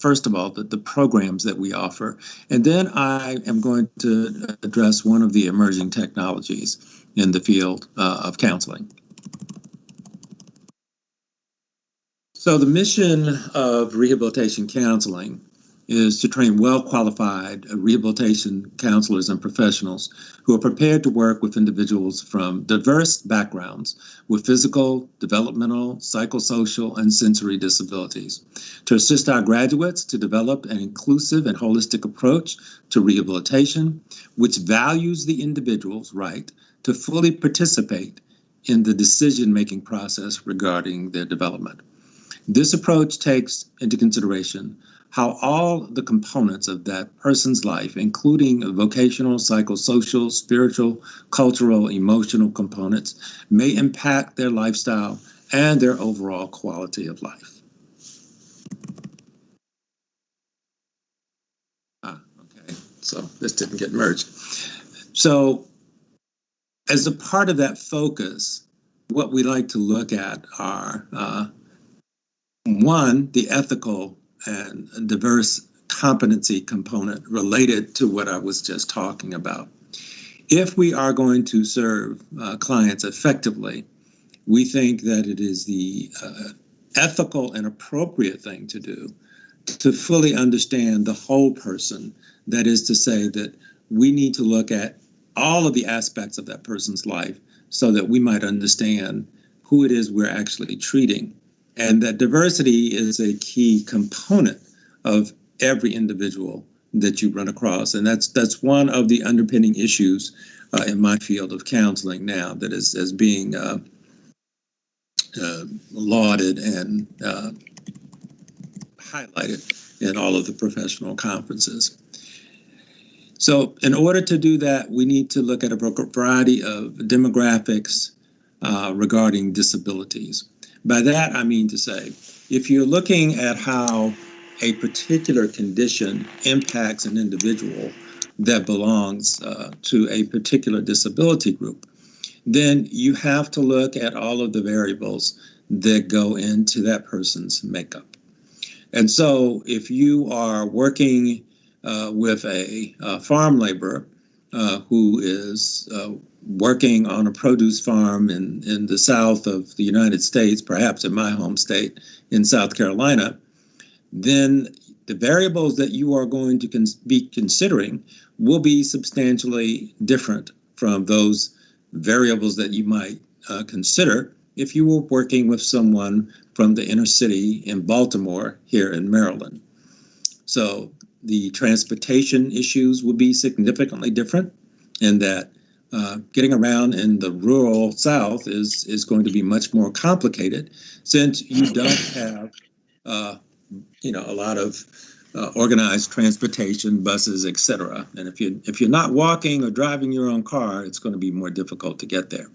first of all, the programs that we offer. And then I am going to address one of the emerging technologies in the field of counseling. So the mission of rehabilitation counseling is to train well-qualified rehabilitation counselors and professionals who are prepared to work with individuals from diverse backgrounds with physical, developmental, psychosocial, and sensory disabilities, to assist our graduates to develop an inclusive and holistic approach to rehabilitation, which values the individual's right to fully participate in the decision-making process regarding their development. This approach takes into consideration how all the components of that person's life, including vocational, psychosocial, spiritual, cultural, emotional components, may impact their lifestyle and their overall quality of life. Okay, so this didn't get merged. So as a part of that focus, what we like to look at are, one, the ethical and diverse competency component related to what I was just talking about. If we are going to serve clients effectively, we think that it is the ethical and appropriate thing to do to fully understand the whole person. That is to say that we need to look at all of the aspects of that person's life so that we might understand who it is we're actually treating. And that diversity is a key component of every individual that you run across. And that's one of the underpinning issues in my field of counseling now that is being lauded and highlighted in all of the professional conferences. So in order to do that, we need to look at a variety of demographics regarding disabilities. By that, I mean to say, if you're looking at how a particular condition impacts an individual that belongs to a particular disability group, then you have to look at all of the variables that go into that person's makeup. And so if you are working with a farm laborer who is working on a produce farm in the south of the United States, perhaps in my home state in South Carolina, then the variables that you are going to be considering will be substantially different from those variables that you might consider if you were working with someone from the inner city in Baltimore here in Maryland. So the transportation issues will be significantly different in that getting around in the rural South is going to be much more complicated since you don't have a lot of organized transportation, buses, etc. And if you're not walking or driving your own car, it's going to be more difficult to get there.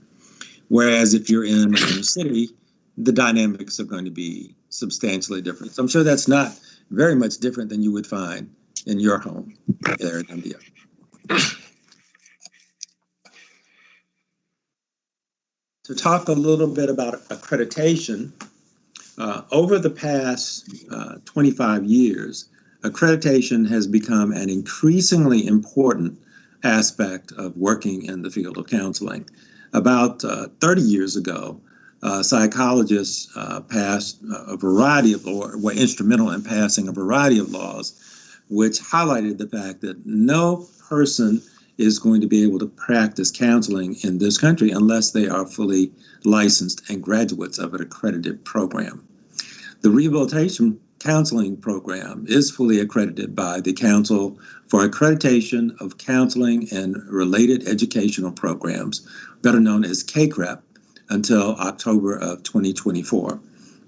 Whereas if you're in the city, the dynamics are going to be substantially different. So I'm sure that's not very much different than you would find in your home there in India. To talk a little bit about accreditation, over the past 25 years, accreditation has become an increasingly important aspect of working in the field of counseling. About 30 years ago, psychologists passed a variety of, or were instrumental in passing a variety of laws, which highlighted the fact that no person is going to be able to practice counseling in this country unless they are fully licensed and graduates of an accredited program. The Rehabilitation Counseling program is fully accredited by the Council for Accreditation of Counseling and Related Educational Programs, better known as CACREP, until October of 2024.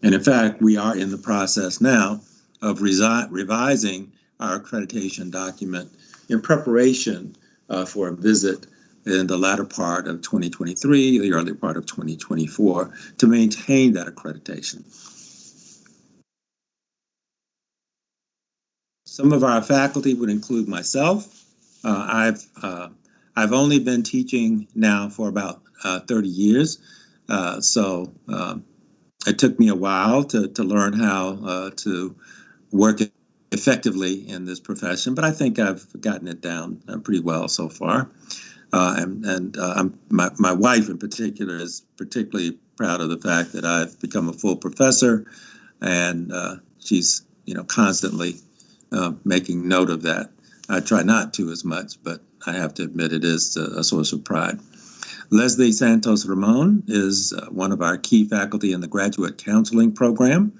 And in fact, we are in the process now of revising our accreditation document in preparation for a visit in the latter part of 2023, the early part of 2024, to maintain that accreditation. Some of our faculty would include myself. I've only been teaching now for about 30 years, so it took me a while to learn how to work effectively in this profession, but I think I've gotten it down pretty well so far. My wife in particular is particularly proud of the fact that I've become a full professor, and she's constantly making note of that. I try not to as much, but I have to admit it is a source of pride. Leslie Santos Ramon is one of our key faculty in the Graduate Counseling program.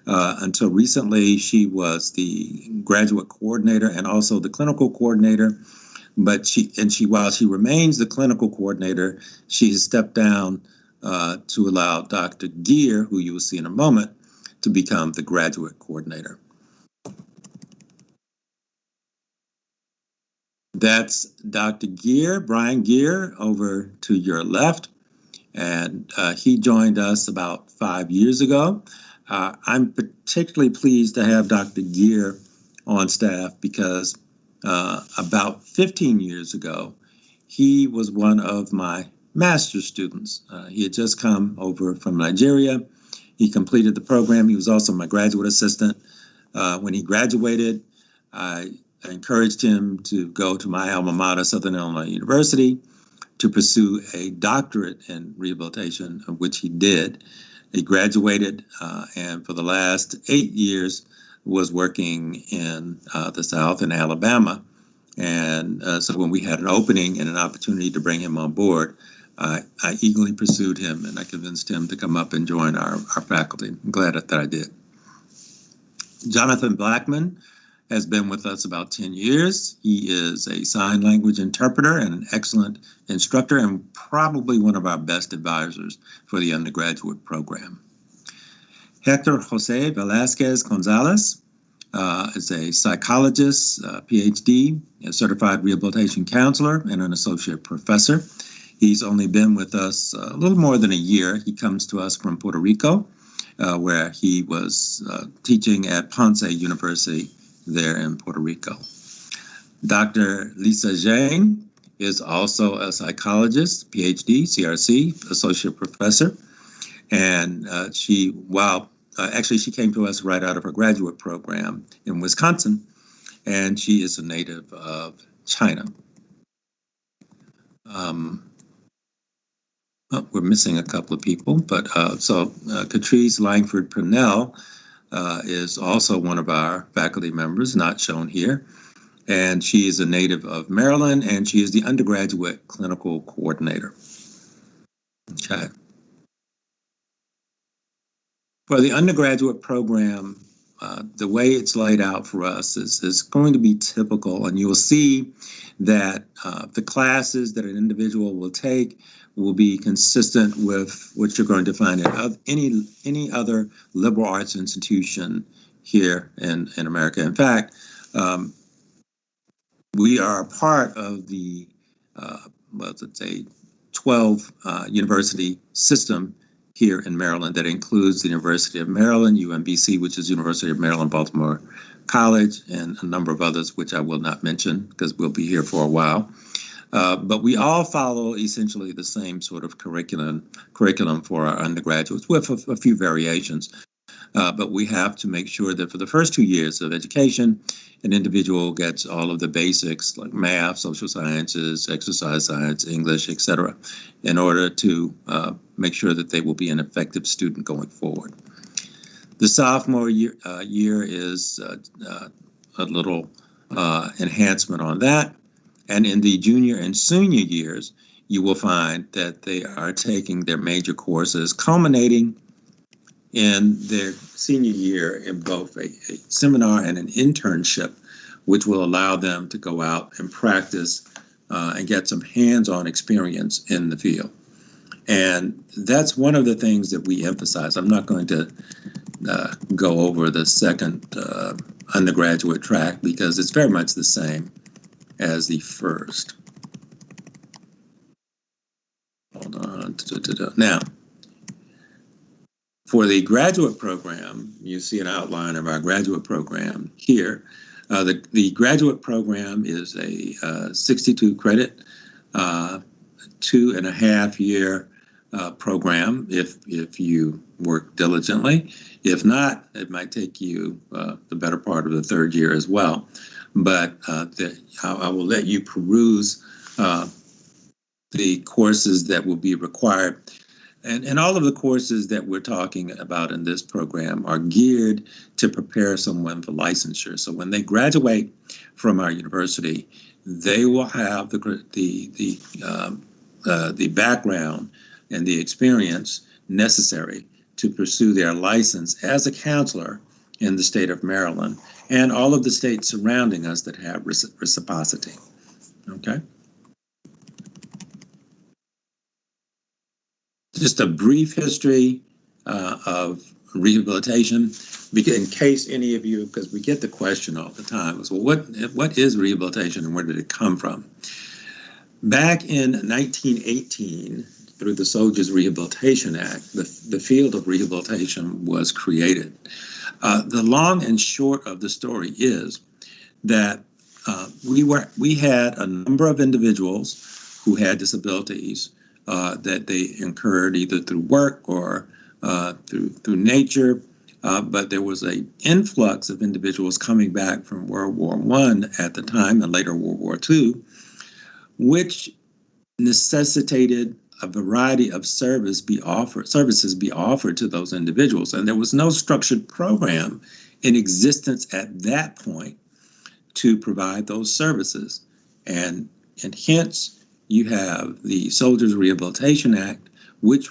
Until recently, she was the graduate coordinator and also the clinical coordinator. But while she remains the clinical coordinator, she has stepped down to allow Dr. Gear, who you will see in a moment, to become the graduate coordinator. That's Dr. Gear, Brian Gear, over to your left. And he joined us about 5 years ago. I'm particularly pleased to have Dr. Gear on staff because about 15 years ago, he was one of my master's students. He had just come over from Nigeria. He completed the program. He was also my graduate assistant. When he graduated, I encouraged him to go to my alma mater, Southern Illinois University, to pursue a doctorate in rehabilitation, of which he did. He graduated and for the last 8 years was working in the South in Alabama. And so when we had an opening and an opportunity to bring him on board, I eagerly pursued him and I convinced him to come up and join our faculty. I'm glad that I did. Jonathan Blackman has been with us about 10 years. He is a sign language interpreter and an excellent instructor and probably one of our best advisors for the undergraduate program. Hector Jose Velasquez Gonzalez is a psychologist, PhD, a certified rehabilitation counselor, and an associate professor. He's only been with us a little more than a year. He comes to us from Puerto Rico, where he was teaching at Ponce University there in Puerto Rico. Dr. Lisa Zhang is also a psychologist, PhD, CRC, associate professor. And she came to us right out of her graduate program in Wisconsin, and she is a native of China. We're missing a couple of people, but Catrice Langford Purnell is also one of our faculty members, not shown here. And she is a native of Maryland, and she is the undergraduate clinical coordinator. Okay. For the undergraduate program, the way it's laid out for us is going to be typical, and you will see that the classes that an individual will take will be consistent with what you're going to find at any other liberal arts institution here in America. In fact, we are a part of the 12 university system here in Maryland that includes the University of Maryland, UMBC, which is University of Maryland, Baltimore College, and a number of others, which I will not mention because we'll be here for a while. But we all follow essentially the same sort of curriculum for our undergraduates with a few variations. But we have to make sure that for the first 2 years of education, an individual gets all of the basics like math, social sciences, exercise science, English, etc., in order to make sure that they will be an effective student going forward. The sophomore year is a little enhancement on that. And in the junior and senior years, you will find that they are taking their major courses, culminating in their senior year in both a seminar and an internship, which will allow them to go out and practice and get some hands-on experience in the field. And that's one of the things that we emphasize. I'm not going to go over the second undergraduate track because it's very much the same as the first. Hold on. Now, for the graduate program, you see an outline of our graduate program here. The graduate program is a 62 credit, 2.5 year program if you work diligently. If not, it might take you the better part of the third year as well. But I will let you peruse the courses that will be required. And all of the courses that we're talking about in this program are geared to prepare someone for licensure. So when they graduate from our university, they will have the background and the experience necessary to pursue their license as a counselor in the state of Maryland and all of the states surrounding us that have reciprocity. Okay. Just a brief history of rehabilitation, in case any of you, because we get the question all the time, is, well, what is rehabilitation and where did it come from? Back in 1918, through the Soldiers Rehabilitation Act, the field of rehabilitation was created. The long and short of the story is that we had a number of individuals who had disabilities that they incurred either through work or through nature, but there was an influx of individuals coming back from World War I at the time and later World War II, which necessitated a variety of services be offered to those individuals. And there was no structured program in existence at that point to provide those services. And hence, you have the Soldiers Rehabilitation Act, which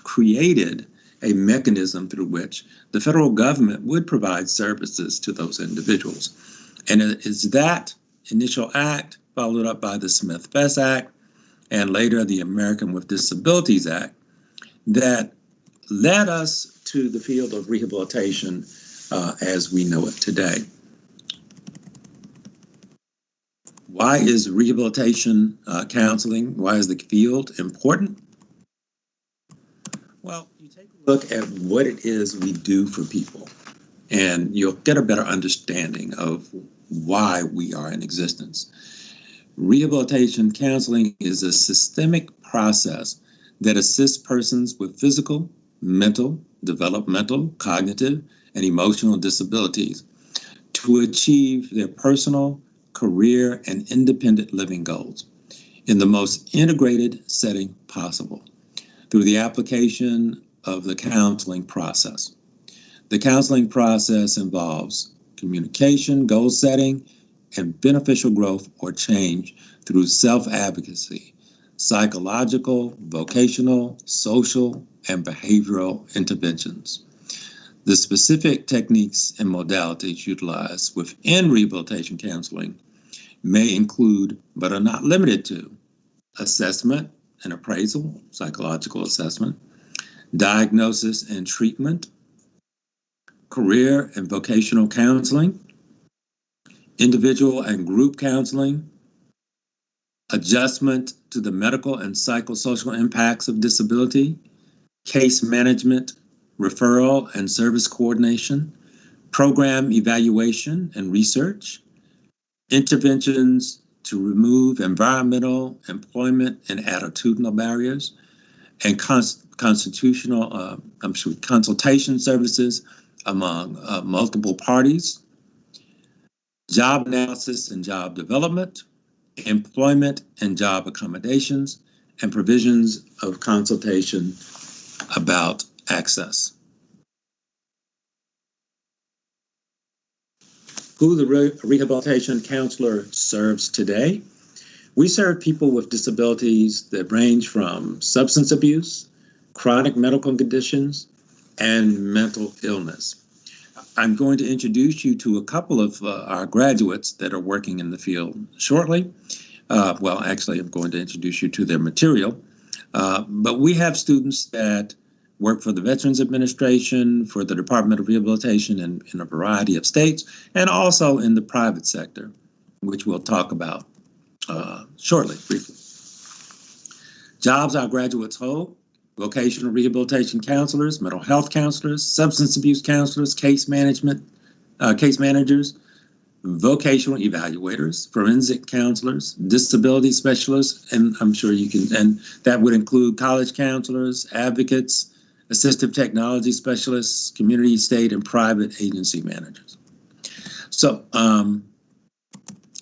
created a mechanism through which the federal government would provide services to those individuals. And it is that initial act, followed up by the Smith-Best Act, and later the American with Disabilities Act, that led us to the field of rehabilitation as we know it today. Why is rehabilitation counseling, why is the field important? Well, you take a look at what it is we do for people, and you'll get a better understanding of why we are in existence. Rehabilitation counseling is a systemic process that assists persons with physical, mental, developmental, cognitive, and emotional disabilities to achieve their personal, career, and independent living goals in the most integrated setting possible through the application of the counseling process. The counseling process involves communication, goal setting, and beneficial growth or change through self-advocacy, psychological, vocational, social, and behavioral interventions. The specific techniques and modalities utilized within rehabilitation counseling may include, but are not limited to, assessment and appraisal, psychological assessment, diagnosis and treatment, career and vocational counseling, individual and group counseling, adjustment to the medical and psychosocial impacts of disability, case management, referral and service coordination, program evaluation and research, interventions to remove environmental, employment, and attitudinal barriers, and consultation services among multiple parties, job analysis and job development, employment and job accommodations, and provisions of consultation about access. Who the rehabilitation counselor serves today? We serve people with disabilities that range from substance abuse, chronic medical conditions, and mental illness. I'm going to introduce you to a couple of our graduates that are working in the field shortly. Well, actually, I'm going to introduce you to their material. But we have students that work for the Veterans Administration, for the Department of Rehabilitation in a variety of states, and also in the private sector, which we'll talk about shortly, briefly. Jobs our graduates hold: vocational rehabilitation counselors, mental health counselors, substance abuse counselors, case managers, vocational evaluators, forensic counselors, disability specialists, and I'm sure you can, and that would include college counselors, advocates, assistive technology specialists, community, state, and private agency managers. So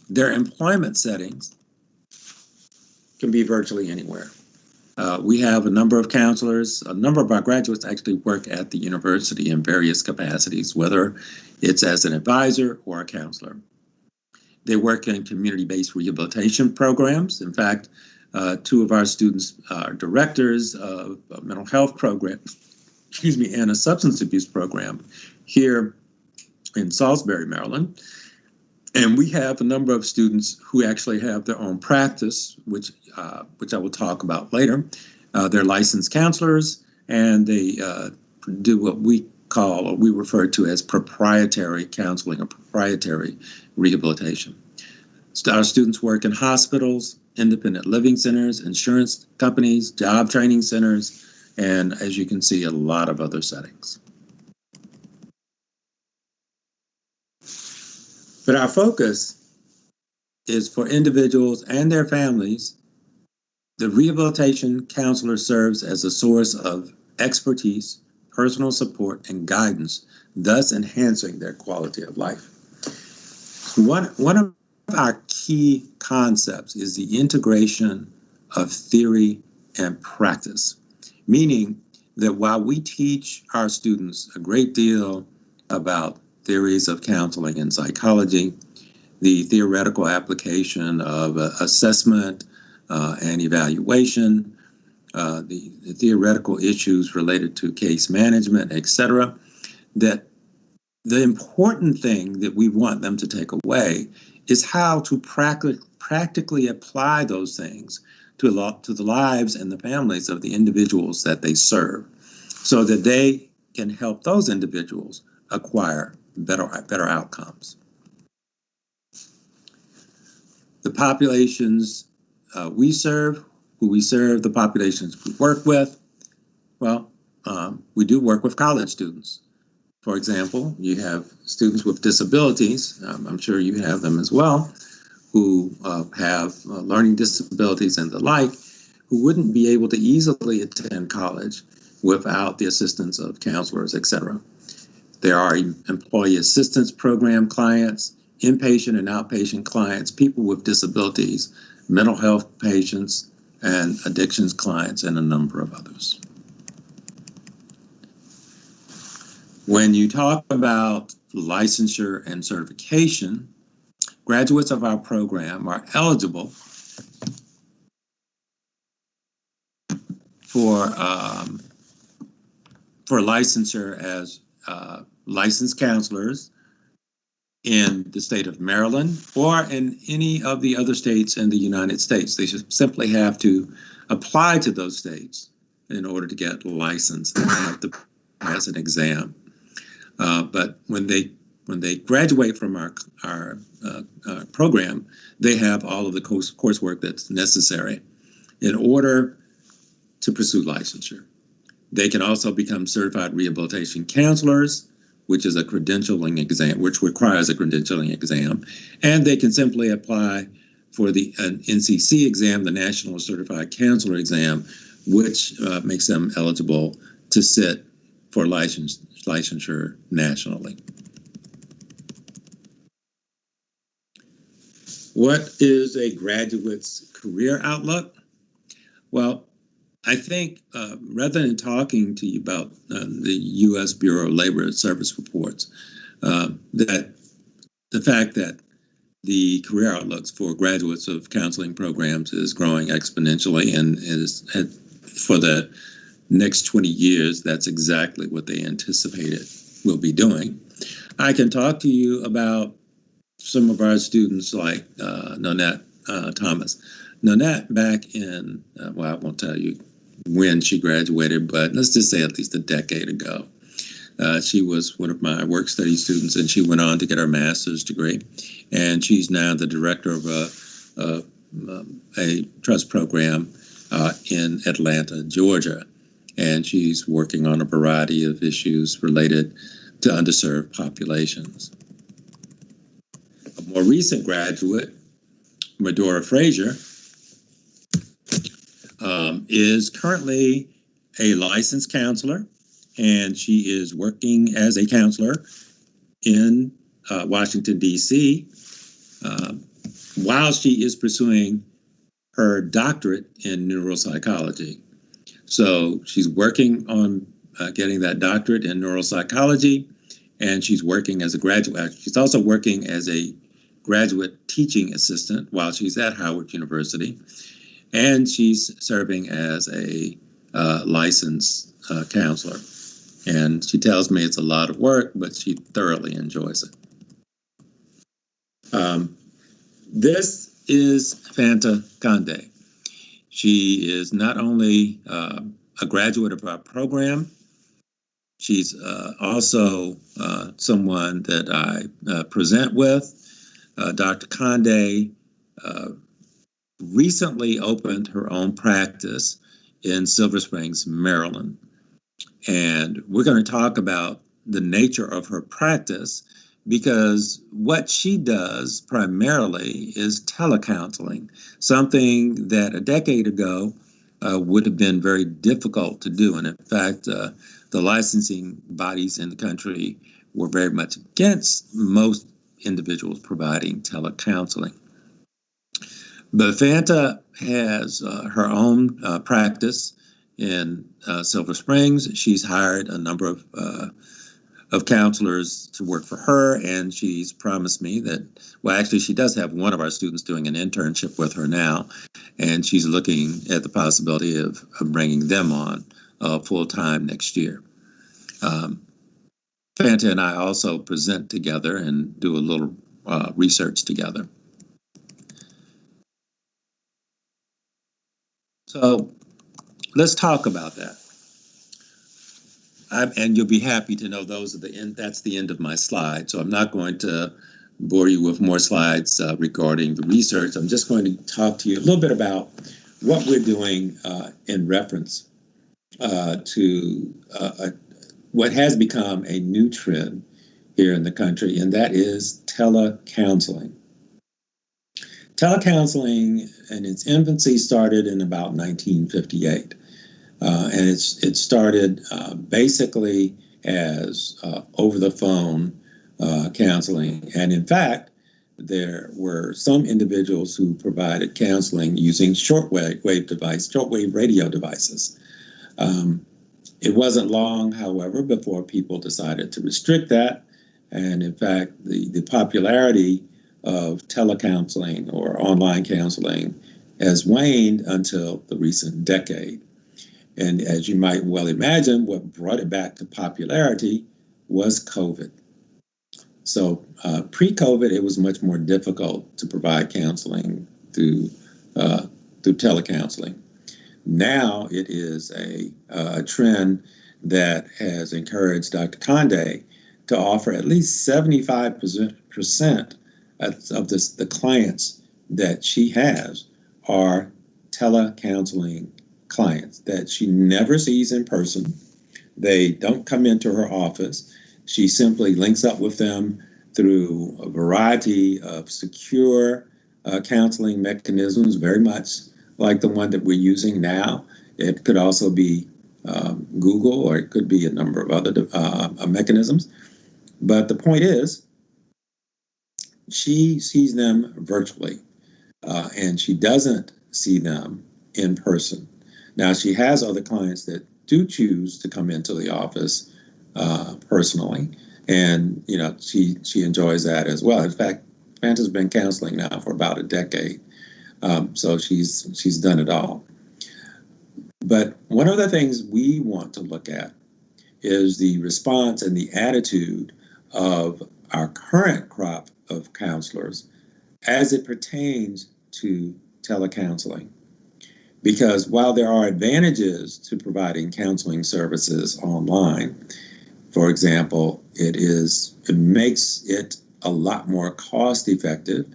their employment settings can be virtually anywhere. We have a number of counselors. A number of our graduates actually work at the university in various capacities, whether it's as an advisor or a counselor. They work in community-based rehabilitation programs. In fact, two of our students are directors of a mental health program, and a substance abuse program here in Salisbury, Maryland. And we have a number of students who actually have their own practice, which I will talk about later. They're licensed counselors, and they do what we call, or we refer to as proprietary counseling or proprietary rehabilitation. Our students work in hospitals, independent living centers, insurance companies, job training centers, and as you can see, a lot of other settings. But our focus is for individuals and their families. The rehabilitation counselor serves as a source of expertise, personal support, and guidance, thus enhancing their quality of life. One of our key concepts is the integration of theory and practice, meaning that while we teach our students a great deal about theories of counseling and psychology, the theoretical application of assessment and evaluation, the theoretical issues related to case management, etc., that the important thing that we want them to take away is how to practically apply those things to the lives and the families of the individuals that they serve, so that they can help those individuals acquire better outcomes. The populations who we serve, the populations we work with, well, we do work with college students. For example, you have students with disabilities, I'm sure you have them as well, who have learning disabilities and the like, who wouldn't be able to easily attend college without the assistance of counselors, etc. There are employee assistance program clients, inpatient and outpatient clients, people with disabilities, mental health patients, and addictions clients, and a number of others. When you talk about licensure and certification, graduates of our program are eligible for licensure as licensed counselors in the state of Maryland or in any of the other states in the United States. They should simply have to apply to those states in order to get licensed. They have to pass an exam. But when they graduate from our program, they have all of the coursework that's necessary in order to pursue licensure. They can also become certified rehabilitation counselors, which is a credentialing exam, which requires a credentialing exam, and they can simply apply for the NCC exam, the National Certified Counselor exam, which makes them eligible to sit for licensure nationally. What is a graduate's career outlook? Well, I think rather than talking to you about the U.S. Bureau of Labor Service reports, that the fact that the career outlooks for graduates of counseling programs is growing exponentially, and is for the next 20 years, that's exactly what they anticipated we'll be doing. I can talk to you about some of our students like Nanette Thomas. Nanette, back in, well, I won't tell you when she graduated, but let's just say at least a decade ago. She was one of my work study students, and she went on to get her master's degree. And she's now the director of a trust program in Atlanta, Georgia. And she's working on a variety of issues related to underserved populations. more recent graduate, Medora Frazier, is currently a licensed counselor, and she is working as a counselor in Washington, D.C., while she is pursuing her doctorate in neuropsychology. So she's working on getting that doctorate in neuropsychology, and she's working as a graduate. She's also working as a graduate teaching assistant while she's at Howard University, and she's serving as a licensed counselor. And she tells me it's a lot of work, but she thoroughly enjoys it. This is Fanta Gade. She is not only a graduate of our program, she's also someone that I present with. Dr. Gade recently opened her own practice in Silver Springs, Maryland. And we're going to talk about the nature of her practice, because what she does primarily is telecounseling, something that a decade ago would have been very difficult to do. And in fact, the licensing bodies in the country were very much against most individuals providing telecounseling. But Fanta has her own practice in Silver Springs. She's hired a number of counselors to work for her, and she's promised me that, well, actually, she does have one of our students doing an internship with her now, and she's looking at the possibility of bringing them on full-time next year. Fanta and I also present together and do a little research together. So let's talk about that. And you'll be happy to know those are the end. That's the end of my slide. So I'm not going to bore you with more slides regarding the research. I'm just going to talk to you a little bit about what we're doing in reference to what has become a new trend here in the country, and that is telecounseling. Telecounseling in its infancy started in about 1958. And it started basically as over-the-phone counseling. And in fact, there were some individuals who provided counseling using shortwave radio devices. It wasn't long, however, before people decided to restrict that. And in fact, the popularity of telecounseling or online counseling has waned until the recent decade. And as you might well imagine, what brought it back to popularity was COVID. So pre-COVID, it was much more difficult to provide counseling through telecounseling. Now it is a trend that has encouraged Dr. Gade to offer at least 75% of the clients that she has are telecounseling clients that she never sees in person. They don't come into her office. She simply links up with them through a variety of secure counseling mechanisms, very much like the one that we're using now. It could also be Google, or it could be a number of other mechanisms. But the point is, she sees them virtually, and she doesn't see them in person. Now, she has other clients that do choose to come into the office personally, and she enjoys that as well. In fact, Fanta's been counseling now for about a decade, so she's done it all. But one of the things we want to look at is the response and the attitude of our current crop of counselors as it pertains to telecounseling. Because while there are advantages to providing counseling services online, for example, it makes it a lot more cost effective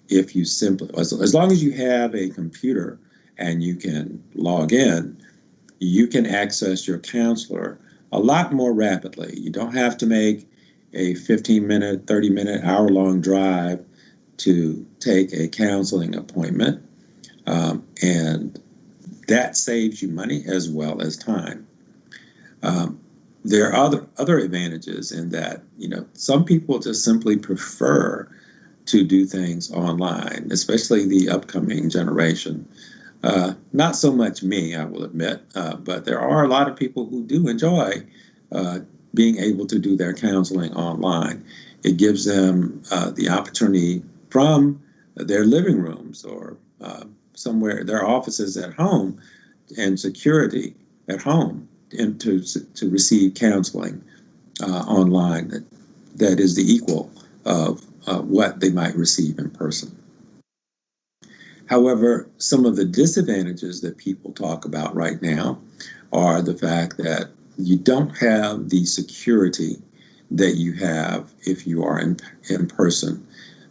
if you simply, as long as you have a computer and you can log in, you can access your counselor a lot more rapidly. You don't have to make a 15-minute, 30-minute, hour-long drive to take a counseling appointment, and that saves you money as well as time. There are other advantages in that, some people just simply prefer to do things online, especially the upcoming generation. Not so much me, I will admit, but there are a lot of people who do enjoy being able to do their counseling online. It gives them the opportunity from their living rooms or somewhere, their offices at home, and security at home, and to receive counseling online that is the equal of what they might receive in person. However, some of the disadvantages that people talk about right now are the fact that you don't have the security that you have if you are in person.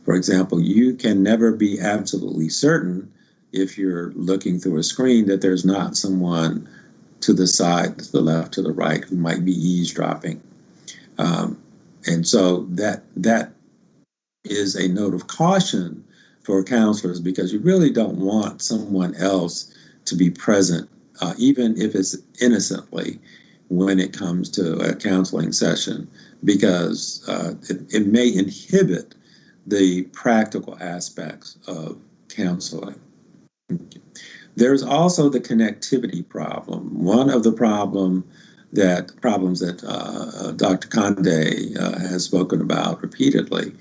For example, you can never be absolutely certain if you're looking through a screen that there's not someone to the side, to the left, to the right, who might be eavesdropping. And so that is a note of caution for counselors, because you really don't want someone else to be present, even if it's innocently, when it comes to a counseling session, because it may inhibit the practical aspects of counseling. There's also the connectivity problem. One of the problems that Dr. Kande has spoken about repeatedly,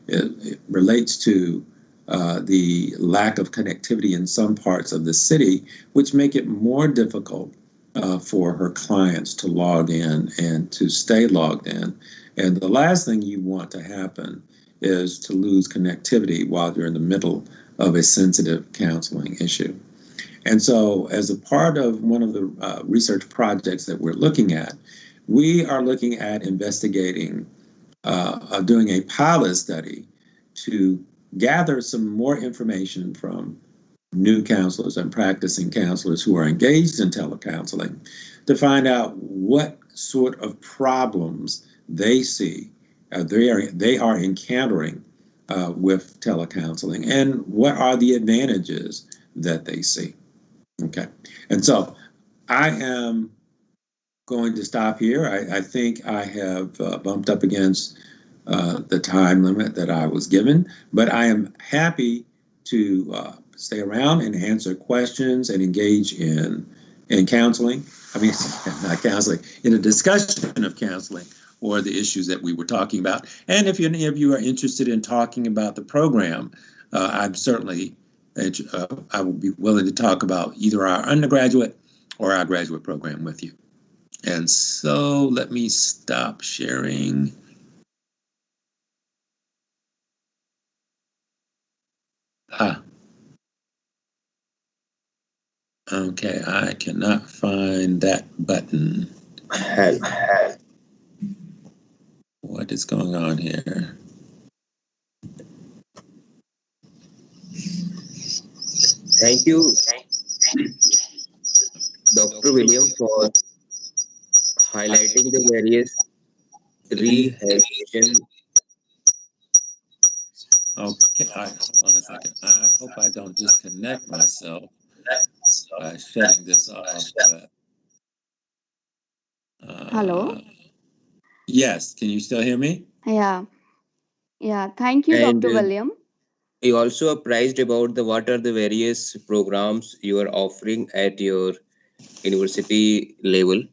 it relates to the lack of connectivity in some parts of the city, which make it more difficult for her clients to log in and to stay logged in. And the last thing you want to happen is to lose connectivity while you're in the middle of a sensitive counseling issue. And so, as a part of one of the research projects that we're looking at, we are looking at investigating, doing a pilot study to gather some more information from new counselors and practicing counselors who are engaged in telecounseling to find out what sort of problems they see, they are encountering with telecounseling, and what are the advantages that they see. Okay, and so I am going to stop here. I think I have bumped up against the time limit that I was given, but I am happy to stay around and answer questions and engage in counseling. I mean, not counseling, in a discussion of counseling or the issues that we were talking about. And if any of you are interested in talking about the program, I'm certainly, I will be willing to talk about either our undergraduate or our graduate program with you. And so let me stop sharing. Okay, I cannot find that button. What is going on here? Thank you, Dr. William, for highlighting the various rehabilitation. Okay, hold on a second. I hope I don't disconnect myself by shutting this off. But, Hello? yes, can you still hear me? Yeah. Thank you, And Dr. William. you also apprised about what are the various programs you are offering at your university level.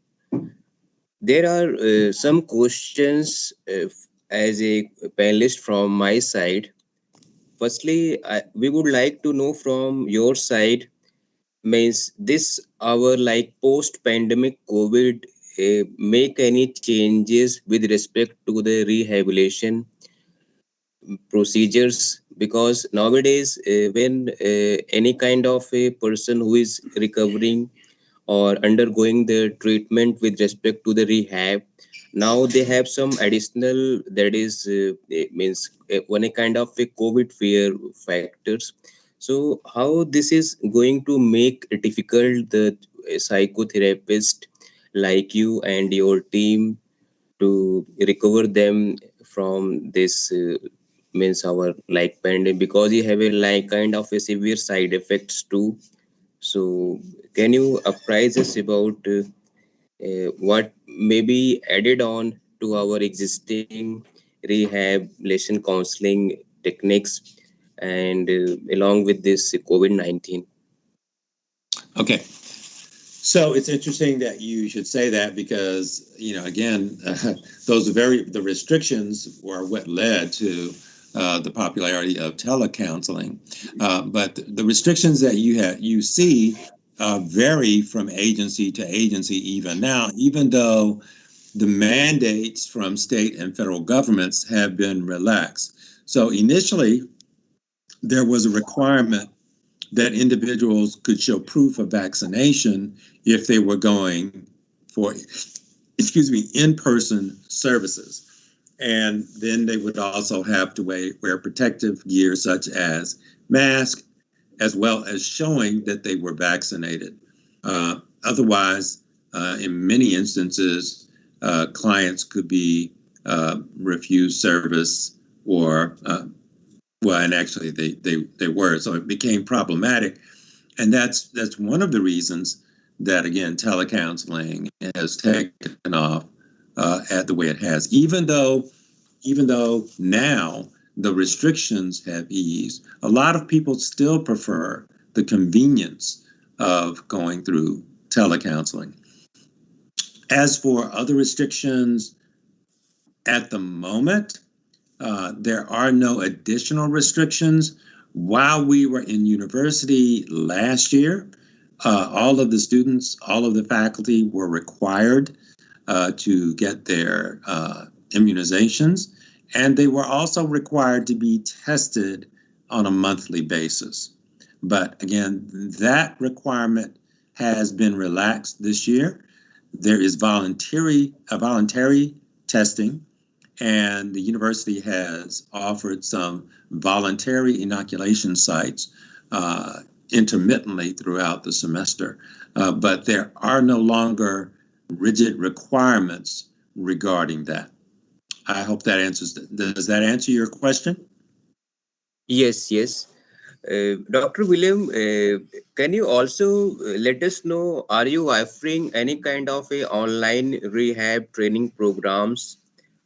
There are some questions as a panelist from my side. Firstly, we would like to know from your side, means this our like post-pandemic COVID make any changes with respect to the rehabilitation procedures, because nowadays when any kind of a person who is recovering or undergoing the treatment with respect to the rehab, now they have some additional, that is it means one kind of a COVID fear factors. So how this is going to make difficult the psychotherapist like you and your team to recover them from this means our like pandemic, because you have a like kind of a severe side effects too. So can you apprise us about what may be added on to our existing rehabilitation counseling techniques and along with this COVID-19? Okay. So it's interesting that you should say that because, again, the restrictions were what led to the popularity of telecounseling. But the restrictions that you see vary from agency to agency even now, even though the mandates from state and federal governments have been relaxed. So initially, there was a requirement that individuals could show proof of vaccination if they were going for, in-person services. And then they would also have to wear protective gear such as masks, as well as showing that they were vaccinated. Otherwise, in many instances, clients could be refused service or and actually they were, so it became problematic, and that's one of the reasons that again telecounseling has taken off at the way it has. Even though now the restrictions have eased, a lot of people still prefer the convenience of going through telecounseling. As for other restrictions, at the moment, there are no additional restrictions. While we were in university last year, all of the students, all of the faculty were required to get their immunizations, and they were also required to be tested on a monthly basis. But again, that requirement has been relaxed this year. There is voluntary testing, and the university has offered some voluntary inoculation sites intermittently throughout the semester. But there are no longer rigid requirements regarding that. I hope that answers. Does that answer your question? Yes. Dr. William, can you also let us know, are you offering any kind of a online rehab training programs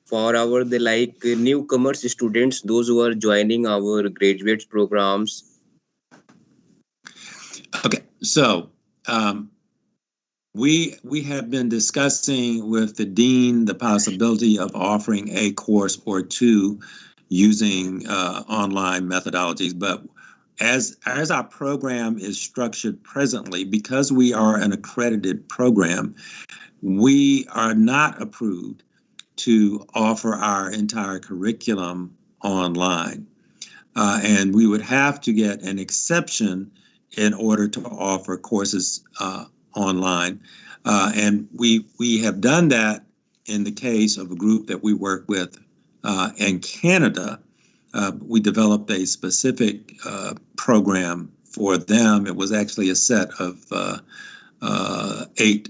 for our newcomers students, those who are joining our graduate programs? Okay, so we have been discussing with the dean the possibility of offering a course or two using online methodologies, but as our program is structured presently, because we are an accredited program, we are not approved to offer our entire curriculum online. And we would have to get an exception in order to offer courses online. And we have done that in the case of a group that we work with in Canada. We developed a specific program for them. It was actually a set of 8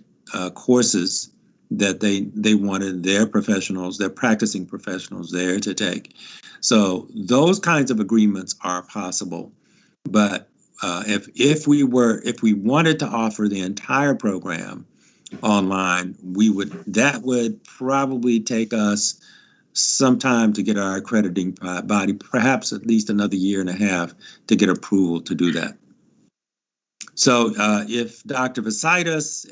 courses that they wanted their practicing professionals there to take. So those kinds of agreements are possible. But if we wanted to offer the entire program online, that would probably take us some time to get our accrediting body, perhaps at least another year and a half to get approval to do that. So if Dr. Vasitis,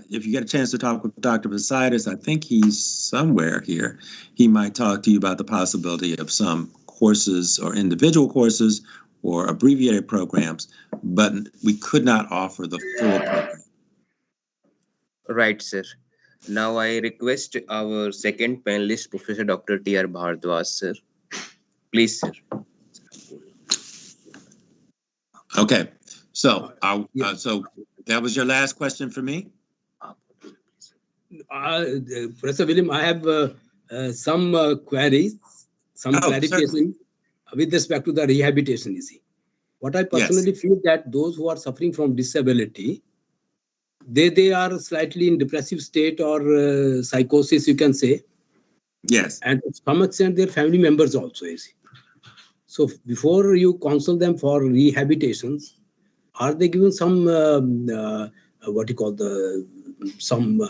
if you get a chance to talk with Dr. Vasitis, I think he's somewhere here, he might talk to you about the possibility of some courses or individual courses or abbreviated programs, but we could not offer the full program. Right, sir. Now I request our second panelist, Professor Dr. T.R. Bhardwaj, sir. Please, sir. Okay, so so that was your last question for me? Professor William, I have some queries, some clarification certainly. With respect to the rehabilitation, you see. What I personally feel that those who are suffering from disability, they are slightly in depressive state or psychosis, you can say. Yes. And to some extent, their family members also, you see. So before you counsel them for rehabilitations, are they given some what you call some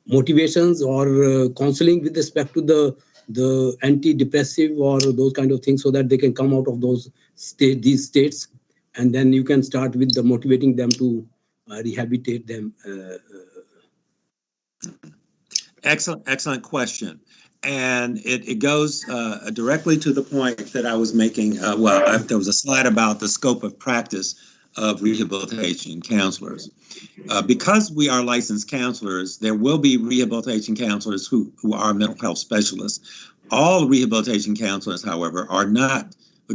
motivations or counseling with respect to the antidepressive or those kind of things, so that they can come out of these states, and then you can start with the motivating them to rehabilitate them? Excellent question. And it goes directly to the point that I was making. There was a slide about the scope of practice of rehabilitation counselors. Because we are licensed counselors, there will be rehabilitation counselors who are mental health specialists. All rehabilitation counselors, however,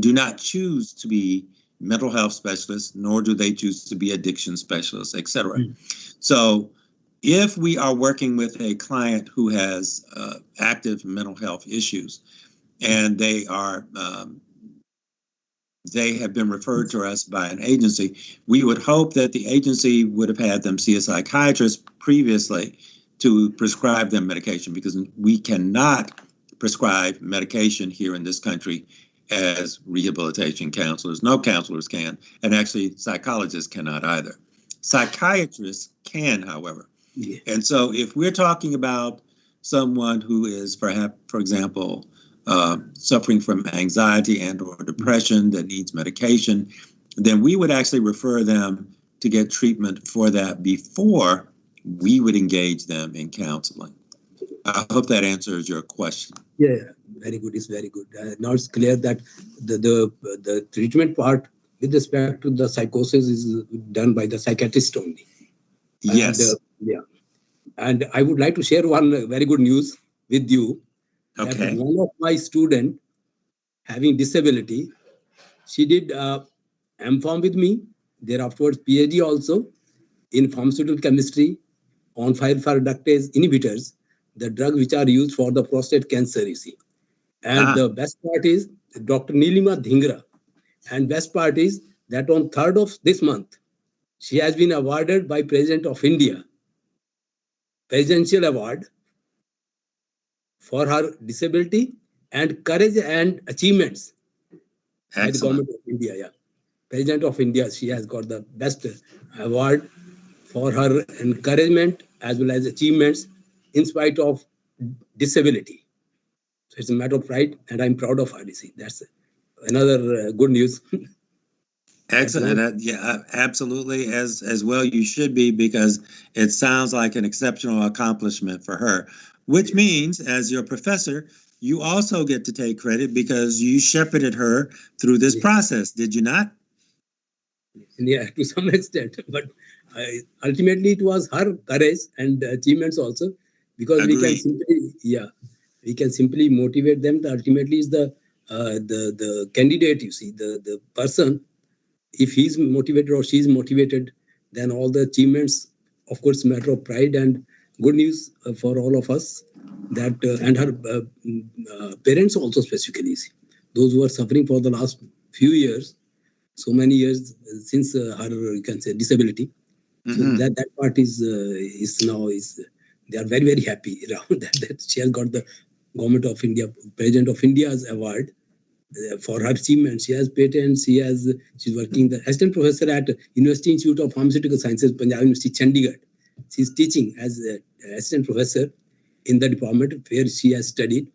do not choose to be mental health specialists, nor do they choose to be addiction specialists, etc. So if we are working with a client who has active mental health issues, and they have been referred to us by an agency, we would hope that the agency would have had them see a psychiatrist previously to prescribe them medication, because we cannot prescribe medication here in this country as rehabilitation counselors. No counselors can, and actually psychologists cannot either. Psychiatrists can, however. Yeah. And so if we're talking about someone who is perhaps, for example, suffering from anxiety and or depression that needs medication, then we would actually refer them to get treatment for that before we would engage them in counseling. I hope that answers your question. Yeah, very good. It's very good. Now it's clear that the treatment part with respect to the psychosis is done by the psychiatrist only. Yes. And I would like to share one very good news with you. Okay. That one of my students having disability, she did M.Pharm with me, thereafterwards PhD also in pharmaceutical chemistry on 5-reductase inhibitors, the drug which are used for the prostate cancer, you see. And the best part is Dr. Nilima Dhingra. And best part is that on 3rd of this month, she has been awarded by President of India, Presidential Award for her disability and courage and achievements. By the government of India, yeah. President of India, she has got the best award for her encouragement as well as achievements in spite of disability. So it's a matter of pride, and I'm proud of her. You see, that's another good news. Excellent. Yeah, absolutely. As well, you should be, because it sounds like an exceptional accomplishment for her, which means as your professor, you also get to take credit because you shepherded her through this process. Did you not? Yeah, to some extent. But ultimately, it was her courage and achievements also, because we can simply motivate them. Ultimately, is the candidate. You see, the person. If he's motivated or she's motivated, then all the achievements, of course, matter of pride and good news for all of us. That and her parents also specifically, those who are suffering for the last few years, so many years since her, you can say, disability. So that part is now they are very, very happy around that she has got the Government of India, President of India's award for her achievements. She has patents. She's working the assistant professor at University Institute of Pharmaceutical Sciences, Punjab University, Chandigarh. She's teaching as assistant professor in the department where she has studied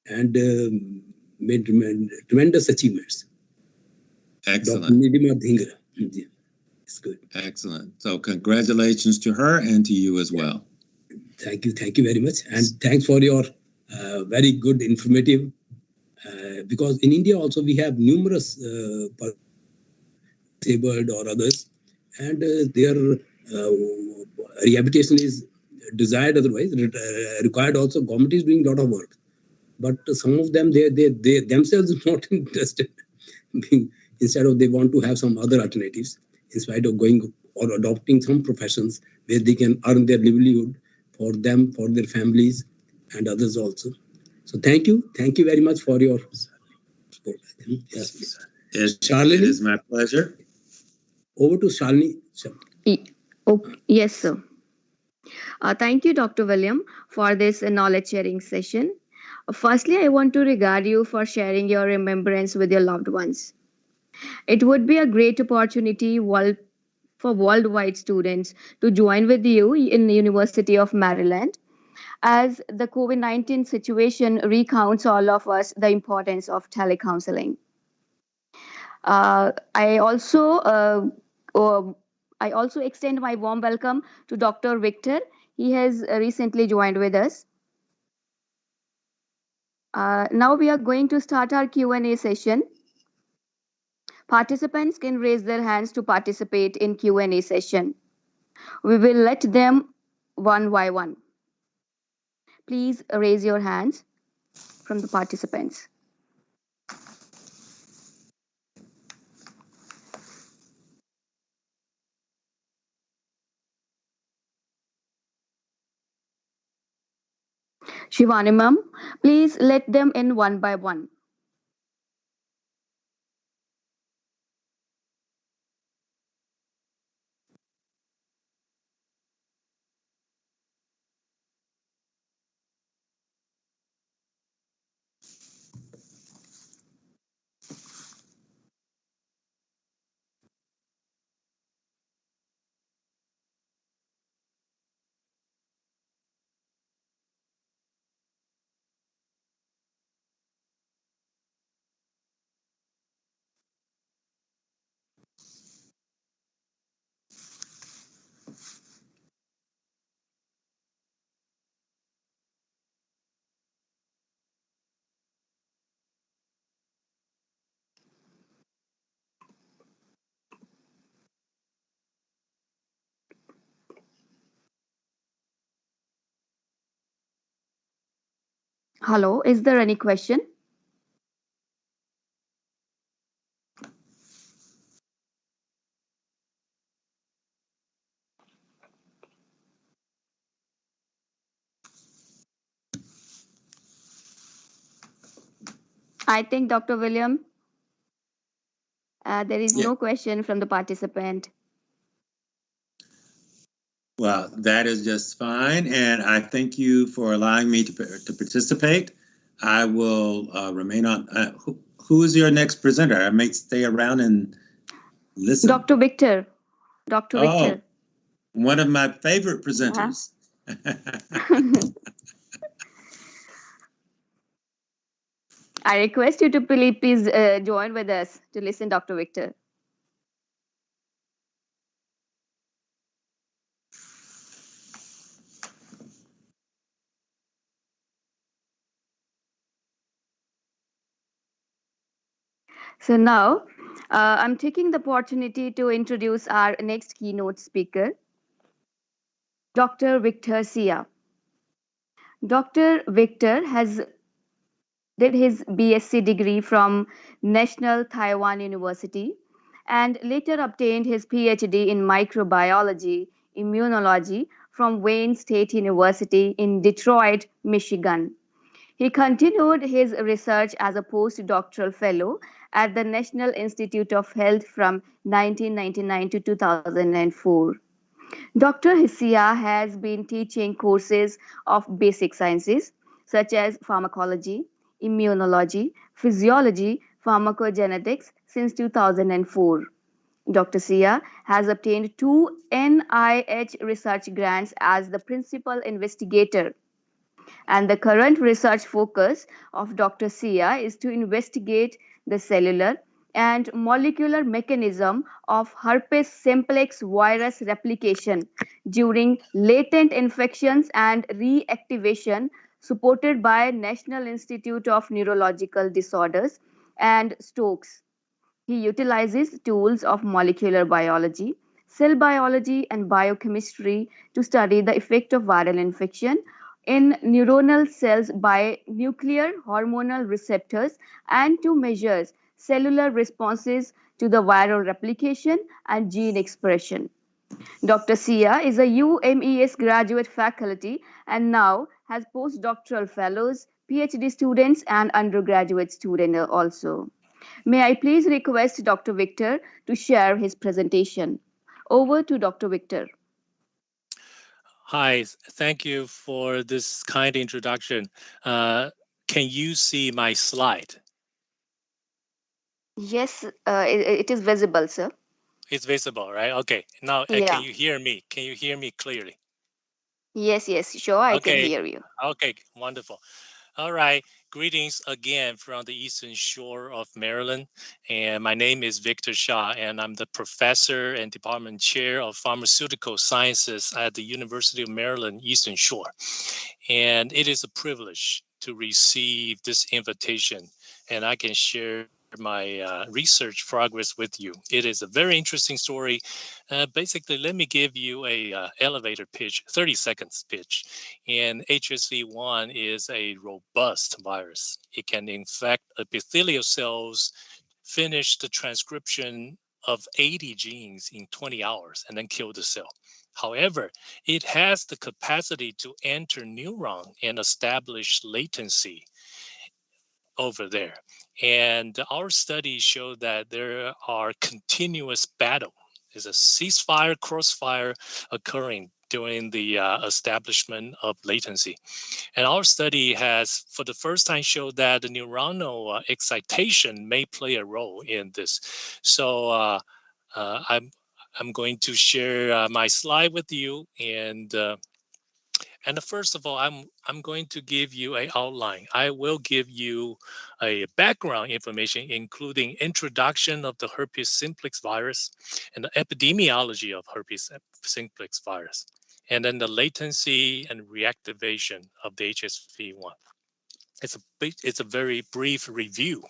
and made tremendous achievements. Excellent. Dr. Nilima Dhingra. Yeah, it's good. Excellent. So congratulations to her and to you as well. Thank you very much, and thanks for your very good, informative. Because in India also we have numerous disabled or others, and their rehabilitation is desired, otherwise required also. Government is doing a lot of work, but some of them they themselves are not interested. Instead of, they want to have some other alternatives, in spite of going or adopting some professions where they can earn their livelihood for them, for their families, and others also. So thank you very much for your support. Yes, It is my pleasure. Over to Shalini. Yes, sir. Thank you, Dr. William, for this knowledge sharing session. Firstly, I want to regard you for sharing your remembrance with your loved ones. It would be a great opportunity for worldwide students to join with you in the University of Maryland, as the COVID-19 situation recounts all of us the importance of telecounseling. Uh, I also uh, uh, I also extend my warm welcome to Dr. Victor. He has recently joined with us. Now we are going to start our Q&A session. Participants can raise their hands to participate in Q&A session. We will let them one by one. Please raise your hands from the participants. Shivani ma'am, please let them in one by one. Hello, is there any question? I think Dr. William, there is no question from the participant. Well, that is just fine, and I thank you for allowing me to participate. I will remain on. Who is your next presenter? I may stay around and listen. Dr. Victor. Dr. Victor. One of my favorite presenters. I request you to please join with us to listen, Dr. Victor. So now, I'm taking the opportunity to introduce our next keynote speaker, Dr. Victor Hsia. Dr. Victor did his BSc degree from National Taiwan University and later obtained his PhD in microbiology, immunology from Wayne State University in Detroit, Michigan. He continued his research as a postdoctoral fellow at the National Institute of Health from 1999 to 2004. Dr. Hsia has been teaching courses of basic sciences such as pharmacology, immunology, physiology, pharmacogenetics since 2004. Dr. Hsia has obtained 2 NIH research grants as the principal investigator, and the current research focus of Dr. Hsia is to investigate the cellular and molecular mechanism of herpes simplex virus replication during latent infections and reactivation, supported by National Institute of Neurological Disorders and Stokes. He utilizes tools of molecular biology, cell biology, and biochemistry to study the effect of viral infection in neuronal cells by nuclear hormonal receptors and to measure cellular responses to the viral replication and gene expression. Dr. Hsia is a UMES graduate faculty and now has postdoctoral fellows, PhD students, and undergraduate students also. May I please request Dr. Victor to share his presentation. Over to Dr. Victor. Hi, thank you for this kind introduction. can you see my slide? Yes, it is visible, sir. It's visible, right? Okay. Now, Yeah. can you hear me? Can you hear me clearly? Yes, sure, I can Okay. hear you. Okay, wonderful. All right. Greetings again from the Eastern Shore of Maryland. And my name is Victor Hsia, and I'm the professor and department chair of pharmaceutical sciences at the University of Maryland, Eastern Shore. And it is a privilege to receive this invitation, and I can share my research progress with you. It is a very interesting story. Basically, let me give you a elevator pitch, 30 seconds pitch. And HSV1 is a robust virus. It can infect epithelial cells, finish the transcription of 80 genes in 20 hours, and then kill the cell. However, it has the capacity to enter neuron and establish latency over there. And our studies show that there are continuous battle. There's a ceasefire, crossfire occurring during the establishment of latency. And our study has, for the first time, showed that the neuronal excitation may play a role in this. So I'm going to share my slide with you, and first of all, I'm going to give you an outline. I will give you a background information, including introduction of the herpes simplex virus and the epidemiology of herpes simplex virus, and then the latency and reactivation of the HSV1. It's a very brief review.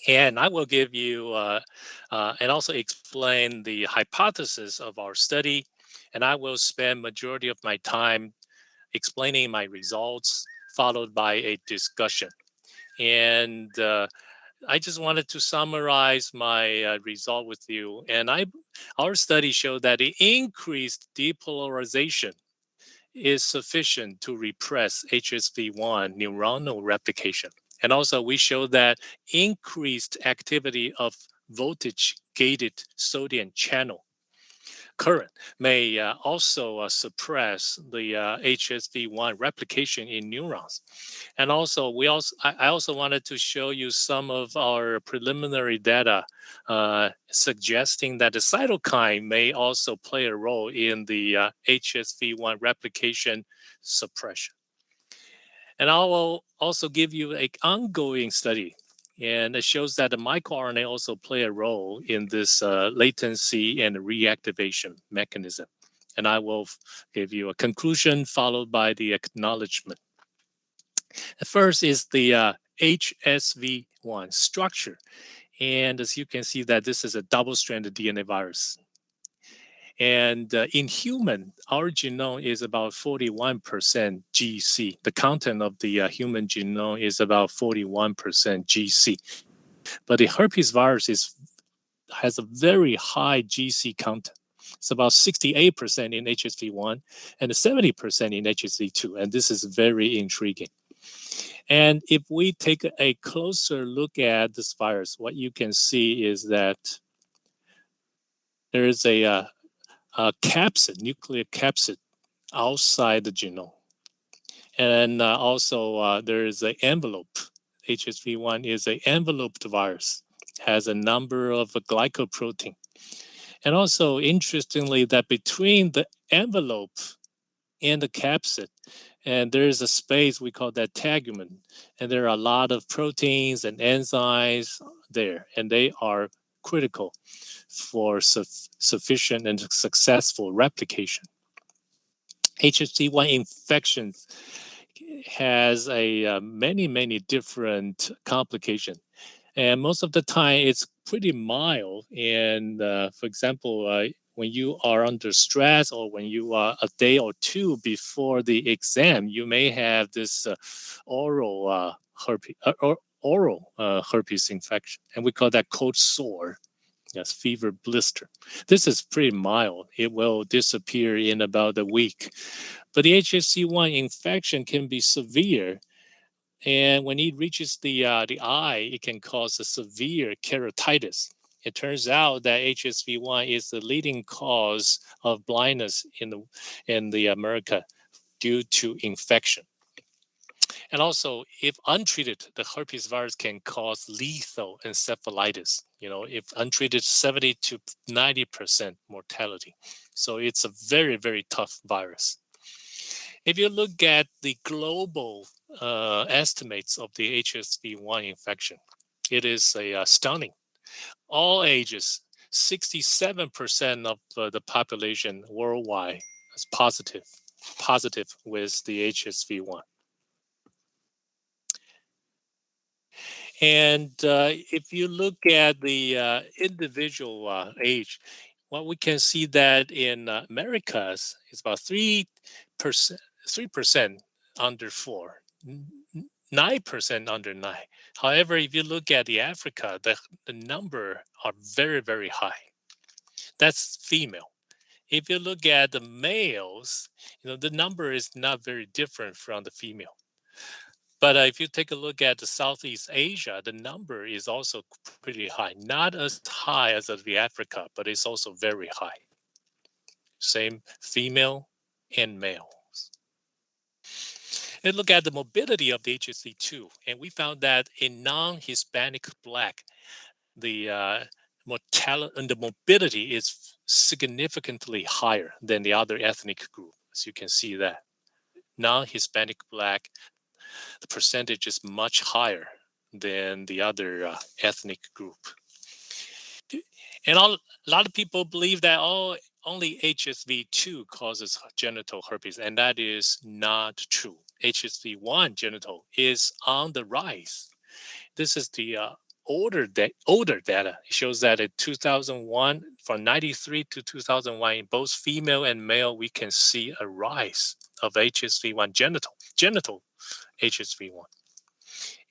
And I will give you and also explain the hypothesis of our study. And I will spend majority of my time explaining my results, followed by a discussion. And I just wanted to summarize my result with you. And our study showed that the increased depolarization is sufficient to repress HSV1 neuronal replication. And also we showed that increased activity of voltage-gated sodium channel current may also suppress the HSV1 replication in neurons. And also, I also wanted to show you some of our preliminary data suggesting that the cytokine may also play a role in the HSV1 replication suppression. And I will also give you an ongoing study, and it shows that the microRNA also play a role in this latency and reactivation mechanism. And I will give you a conclusion followed by the acknowledgement. The first is the HSV1 structure. And as you can see that this is a double-stranded DNA virus. And in human, our genome is about 41% GC. The content of the human genome is about 41% GC. But the herpes virus has a very high GC content. It's about 68% in HSV1 and 70% in HSV2. And this is very intriguing. And if we take a closer look at this virus, what you can see is that there is a capsid, nuclear capsid outside the genome. And also there is an envelope. HSV1 is an enveloped virus, has a number of glycoprotein. And also interestingly that between the envelope and the capsid, and there is a space we call that tegumen, and there are a lot of proteins and enzymes there, and they are critical for sufficient and successful replication. HSV1 infections has a many different complications, and most of the time it's pretty mild. And for example, when you are under stress or when you are a day or two before the exam, you may have this oral herpes infection, and we call that cold sore. Yes, fever blister. This is pretty mild. It will disappear in about a week. But the HSV1 infection can be severe, and when it reaches the eye, it can cause a severe keratitis. It turns out that HSV1 is the leading cause of blindness in the America due to infection. And also, if untreated, the herpes virus can cause lethal encephalitis. If untreated, 70 to 90% mortality. So it's a very, very tough virus. If you look at the global estimates of the HSV1 infection, it is stunning. All ages, 67% of the population worldwide is positive with the HSV1. And if you look at the individual age, well, we can see that in Americas, it's about 3% under 4, 9% under 9. However, if you look at the Africa, the number are very, very high. That's female. If you look at the males, the number is not very different from the female. But if you take a look at the Southeast Asia, the number is also pretty high. Not as high as the Africa, but it's also very high. Same female and males. And look at the morbidity of the HSV2. And we found that in non-Hispanic Black, the mortality and the morbidity is significantly higher than the other ethnic group. As you can see that. Non-Hispanic Black, the percentage is much higher than the other ethnic group. And a lot of people believe that only HSV2 causes genital herpes, and that is not true. HSV1 genital is on the rise. This is the older data. It shows that in 2001, from 93 to 2001, in both female and male, we can see a rise of HSV1 genital HSV1.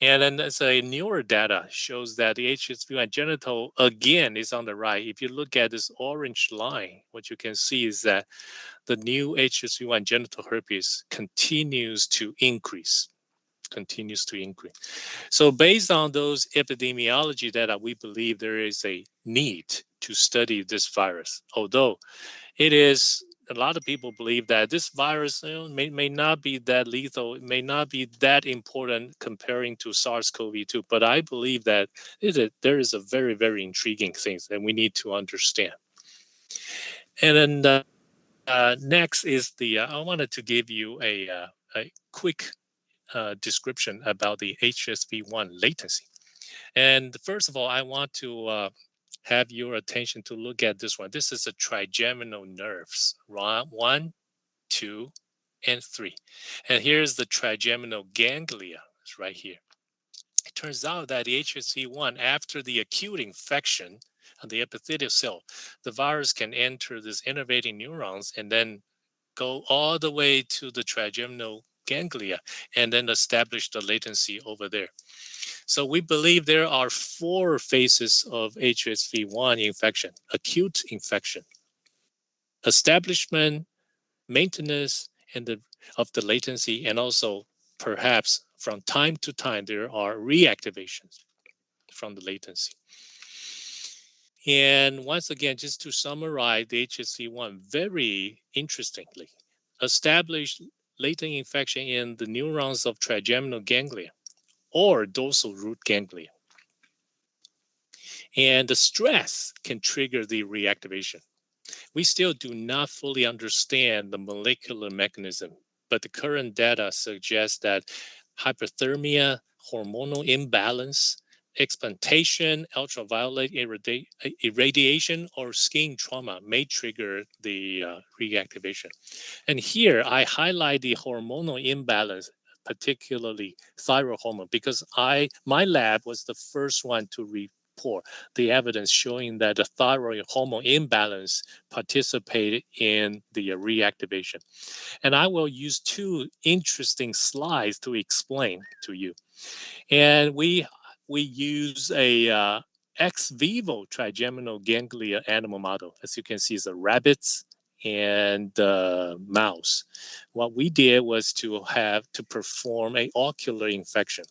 And then there's a newer data shows that the HSV1 genital again is on the rise. If you look at this orange line, what you can see is that the new HSV1 genital herpes continues to increase. So based on those epidemiology data, we believe there is a need to study this virus. Although it is, a lot of people believe that this virus may not be that lethal, it may not be that important comparing to SARS-CoV-2, but I believe that there is a very, very intriguing thing that we need to understand. And then next is I wanted to give you a quick description about the HSV1 latency. And first of all, I want to have your attention to look at this one. This is the trigeminal nerves, 1, 2, and 3. And here's the trigeminal ganglia, it's right here. It turns out that the HSV1, after the acute infection of the epithelial cell, the virus can enter these innervating neurons and then go all the way to the trigeminal ganglia and then establish the latency over there. So we believe there are 4 phases of HSV1 infection: acute infection, establishment, maintenance, and of the latency, and also perhaps from time to time there are reactivations from the latency. And once again, just to summarize the HSV1, very interestingly, established latent infection in the neurons of trigeminal ganglia or dorsal root ganglia. And the stress can trigger the reactivation. We still do not fully understand the molecular mechanism, but the current data suggests that hyperthermia, hormonal imbalance, explantation, ultraviolet irradiation, or skin trauma may trigger the reactivation. And here I highlight the hormonal imbalance, particularly thyroid hormone, because my lab was the first one to report the evidence showing that the thyroid hormone imbalance participated in the reactivation. And I will use 2 interesting slides to explain to you. And we use a ex vivo trigeminal ganglia animal model. As you can see, it's a rabbits and mouse. What we did was to perform an ocular infection.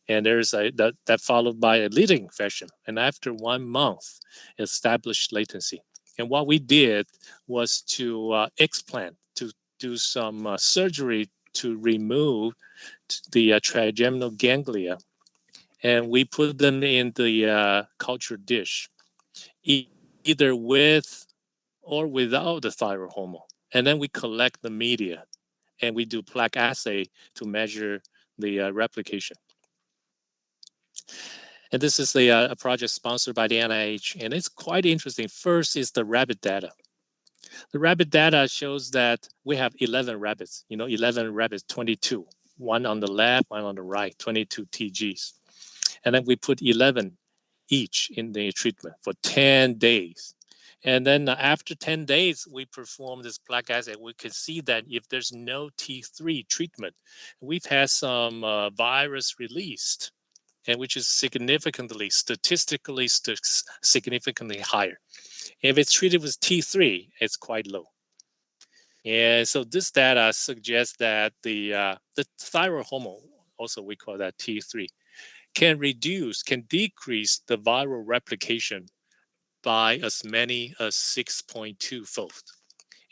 And there's that followed by a liver infection. And after 1 month, established latency. And what we did was to explant, to do some surgery to remove the trigeminal ganglia, and we put them in the culture dish, either with or without the thyroid hormone. And then we collect the media, and we do plaque assay to measure the replication. And this is a project sponsored by the NIH, and it's quite interesting. First is the rabbit data. The rabbit data shows that we have 11 rabbits, 11 rabbits, 22, one on the left, one on the right, 22 TGs. And then we put 11 each in the treatment for 10 days. And then after 10 days, we perform this plaque assay. We can see that if there's no T3 treatment, we've had some virus released, and which is statistically significantly higher. If it's treated with T3, it's quite low. And so this data suggests that the thyroid hormone, also we call that T3, can decrease the viral replication by as many as 6.2-fold.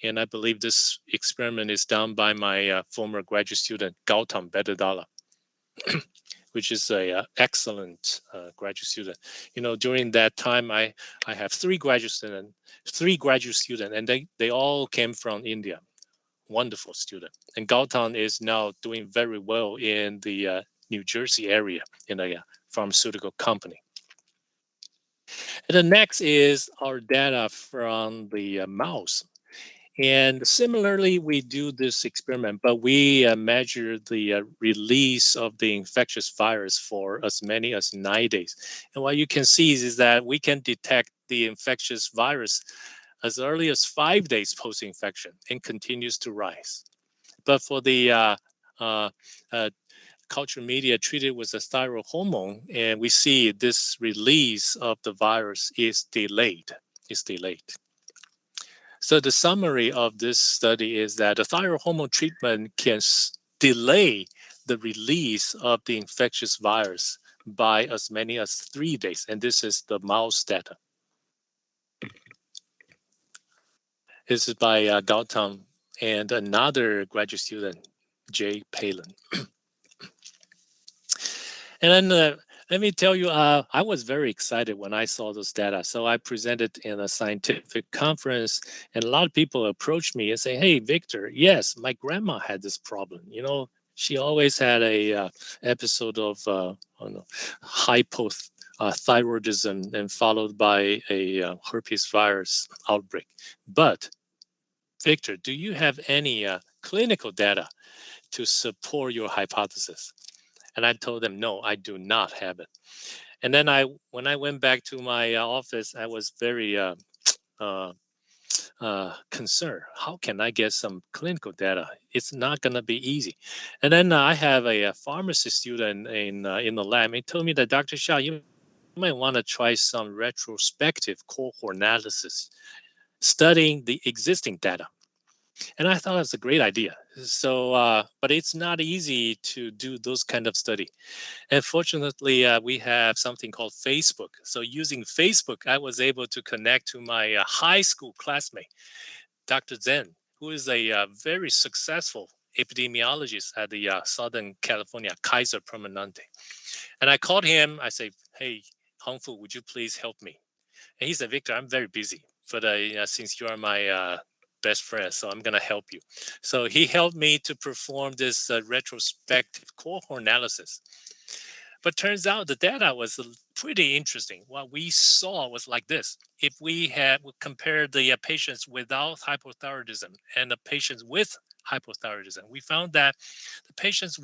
And I believe this experiment is done by my former graduate student, Gautam Bedadala, which is a excellent graduate student. During that time, I have three graduate students, and they all came from India. Wonderful student. And Gautam is now doing very well in the New Jersey area in a pharmaceutical company. And the next is our data from the mouse. And similarly, we do this experiment, but we measure the release of the infectious virus for as many as 9 days. And what you can see is that we can detect the infectious virus as early as 5 days post-infection and continues to rise. But for the culture media treated with the thyroid hormone, and we see this release of the virus is delayed. So the summary of this study is that the thyroid hormone treatment can delay the release of the infectious virus by as many as 3 days. And this is the mouse data. This is by Gautam and another graduate student, Jay Palin. And then let me tell you, I was very excited when I saw those data. So I presented in a scientific conference, and a lot of people approached me and say, "Hey, Victor, yes, my grandma had this problem. She always had a episode of hypothyroidism and followed by a herpes virus outbreak. But Victor, do you have any clinical data to support your hypothesis?" And I told them, no, I do not have it. And then when I went back to my office, I was very concerned. How can I get some clinical data? It's not going to be easy. And then I have a pharmacy student in the lab. He told me that, Dr. Hsia, you might want to try some retrospective cohort analysis, studying the existing data. And I thought that's a great idea. So, but it's not easy to do those kind of study. And fortunately, we have something called Facebook. So using Facebook, I was able to connect to my high school classmate, Dr. Zen, who is a very successful epidemiologist at the Southern California Kaiser Permanente. And I called him. I said, "Hey, Hongfu, would you please help me?" And he said, "Victor, I'm very busy, but since you are my best friend, so I'm going to help you." So he helped me to perform this retrospective cohort analysis. But turns out the data was pretty interesting. What we saw was like this. If we had compared the patients without hypothyroidism and the patients with hypothyroidism, we found that the patients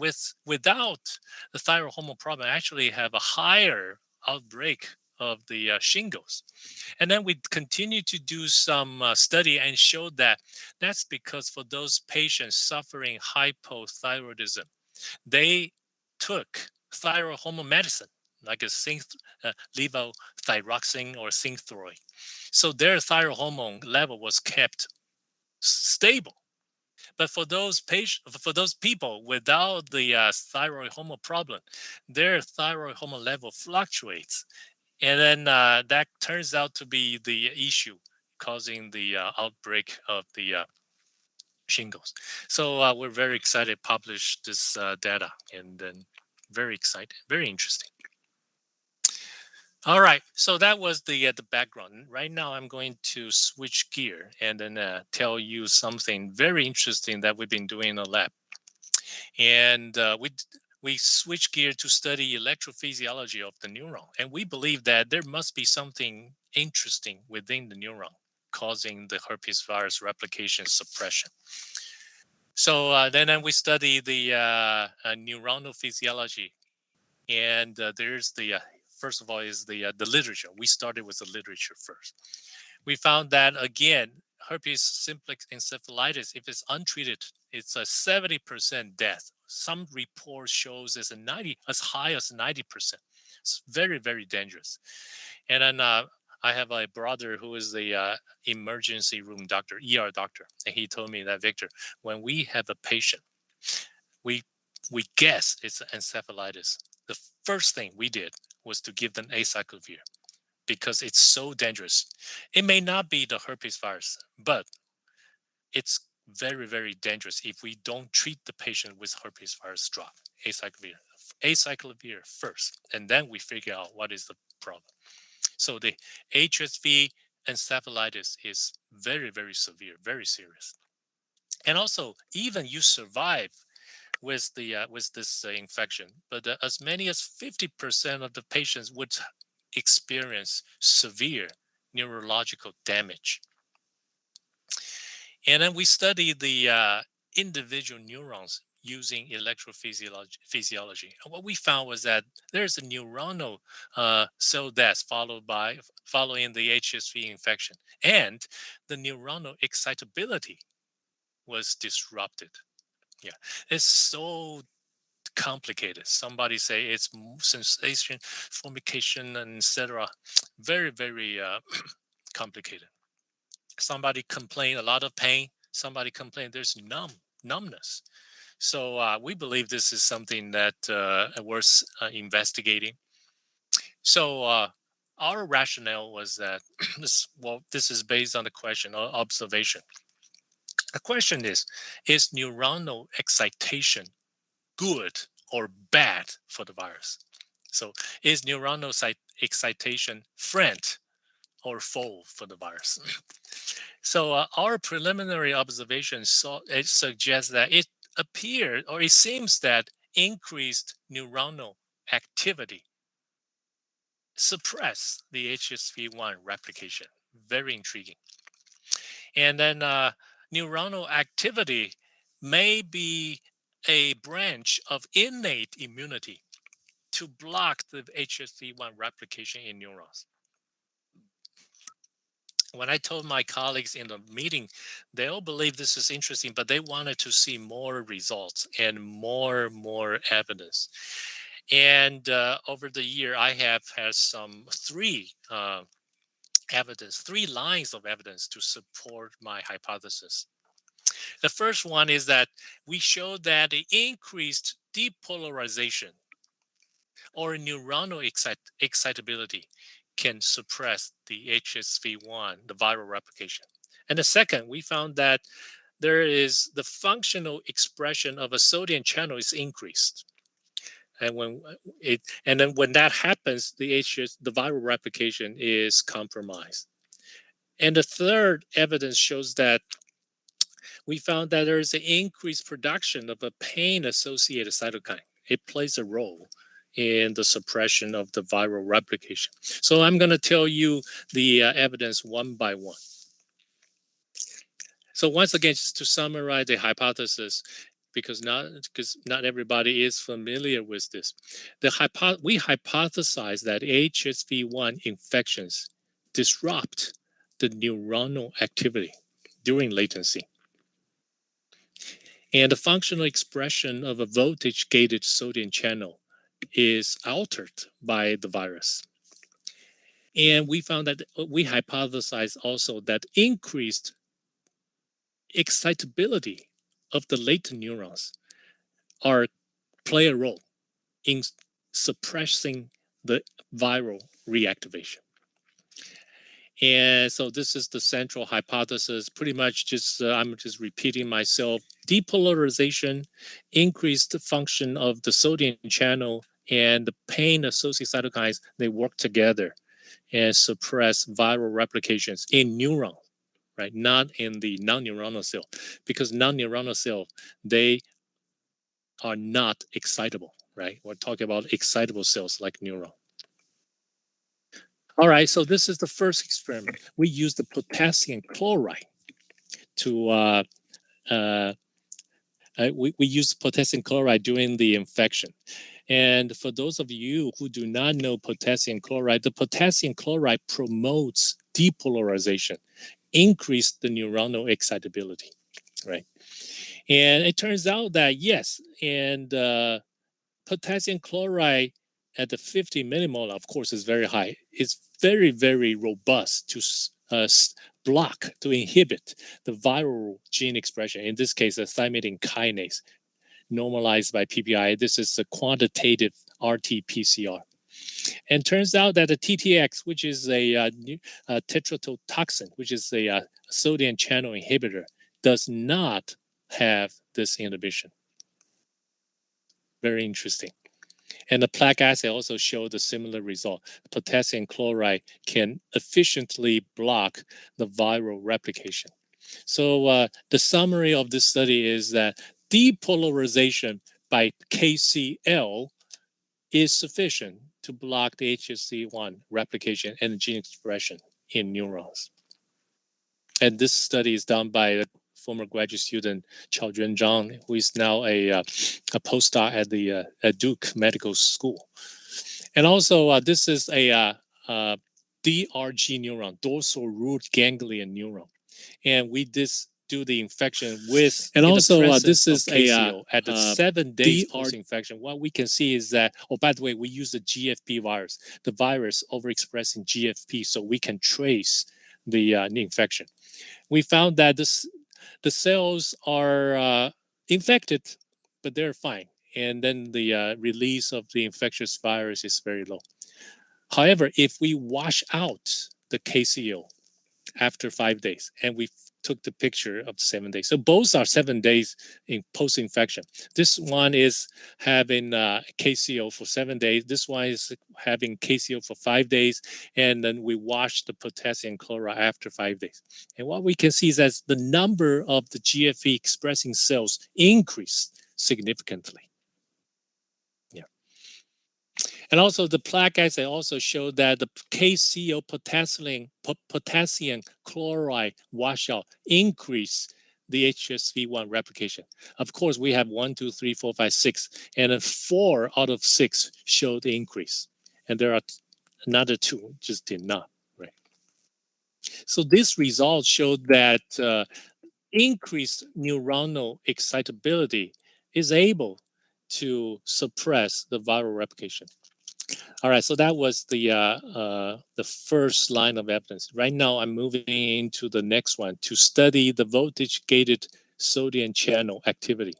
without the thyroid hormone problem actually have a higher outbreak of the shingles. And then we continued to do some study and showed that that's because for those patients suffering hypothyroidism, they took thyroid hormone medicine, like a levothyroxine or Synthroid. So their thyroid hormone level was kept stable. But for those people without the thyroid hormone problem, their thyroid hormone level fluctuates. And then that turns out to be the issue causing the outbreak of the shingles. So we're very excited to publish this data, and then very excited, very interesting. All right, so that was the background. Right now, I'm going to switch gear and then tell you something very interesting that we've been doing in the lab. And we switch gear to study electrophysiology of the neuron, and we believe that there must be something interesting within the neuron causing the herpes virus replication suppression. So then we study the neuronal physiology, and there's the first of all is the literature. We started with the literature first. We found that again, herpes simplex encephalitis, if it's untreated, it's a 70% death. Some report shows as high as 90%. It's very, very dangerous. And then I have a brother who is the emergency room doctor, ER doctor, and he told me that, Victor, when we have a patient, we guess it's encephalitis. The first thing we did was to give them acyclovir because it's so dangerous. It may not be the herpes virus, but it's very, very dangerous if we don't treat the patient with herpes virus drug, acyclovir. Acyclovir first, and then we figure out what is the problem. So the HSV encephalitis is very, very severe, very serious. And also, even you survive with this infection, but as many as 50% of the patients would experience severe neurological damage. And then we study the individual neurons using electrophysiology. And what we found was that there's a neuronal cell death following the HSV infection, and the neuronal excitability was disrupted. Yeah, it's so complicated. Somebody say it's sensation, formication, and etc. Very, very complicated. Somebody complained a lot of pain. Somebody complained there's numbness. So we believe this is something that worth investigating. So our rationale was that this is based on the question or observation. The question is neuronal excitation good or bad for the virus? So is neuronal excitation friend or foe for the virus? So our preliminary observations suggests that it appears, or it seems that increased neuronal activity suppress the HSV1 replication. Very intriguing. And then neuronal activity may be a branch of innate immunity to block the HSV1 replication in neurons. When I told my colleagues in the meeting, they all believe this is interesting, but they wanted to see more results and more evidence. And over the year, I have had three lines of evidence to support my hypothesis. The first one is that we showed that the increased depolarization or neuronal excitability can suppress the HSV1, the viral replication. And the second, we found that there is the functional expression of a sodium channel is increased. And when that happens, the viral replication is compromised. And the third evidence shows that we found that there is an increased production of a pain-associated cytokine. It plays a role in the suppression of the viral replication. So I'm going to tell you the evidence one by one. So once again, just to summarize the hypothesis, because not everybody is familiar with this, we hypothesize that HSV1 infections disrupt the neuronal activity during latency. And the functional expression of a voltage-gated sodium channel is altered by the virus. And we found that we hypothesized also that increased excitability of the latent neurons play a role in suppressing the viral reactivation. And so this is the central hypothesis. Pretty much just, I'm just repeating myself. Depolarization, increased function of the sodium channel and the pain-associated cytokines, they work together and suppress viral replications in neuron, right? Not in the non-neuronal cell, because non-neuronal cell, they are not excitable, right? We're talking about excitable cells like neuron. All right, so this is the first experiment. We use the potassium chloride to we use potassium chloride during the infection. And for those of you who do not know potassium chloride, the potassium chloride promotes depolarization, increase the neuronal excitability, right? And it turns out that yes, and potassium chloride at the 50 millimolar, of course, is very high. It's very, very robust to block, to inhibit the viral gene expression. In this case, a thymidine kinase normalized by PPI. This is a quantitative RT-PCR. And turns out that the TTX, which is a tetrodotoxin, which is a sodium channel inhibitor, does not have this inhibition. Very interesting. And the plaque assay also showed a similar result. Potassium chloride can efficiently block the viral replication. So the summary of this study is that depolarization by KCl is sufficient to block the HSV1 replication and gene expression in neurons. And this study is done by a former graduate student, Zhang, who is now a postdoc at the Duke Medical School. And also, this is a DRG neuron, dorsal root ganglion neuron. And we do the infection with, and also this is a at the 7 days post-infection. What we can see is that, oh, by the way, we use the GFP virus, the virus overexpressing GFP, so we can trace the infection. We found that the cells are infected, but they're fine. And then the release of the infectious virus is very low. However, if we wash out the KCl after 5 days, and we took the picture of the 7 days. So both are 7 days in post-infection. This one is having KCl for 7 days. This one is having KCl for 5 days. And then we wash the potassium chloride after 5 days. And what we can see is that the number of the GFE expressing cells increased significantly. And also the plaque assay also showed that the KCl potassium chloride washout increased the HSV1 replication. Of course, we have 1, 2, 3, 4, 5, 6, and then 4 out of 6 showed the increase. And there are another 2 just did not, right? So this result showed that increased neuronal excitability is able to suppress the viral replication. All right, so that was the first line of evidence. Right now, I'm moving into the next one to study the voltage-gated sodium channel activity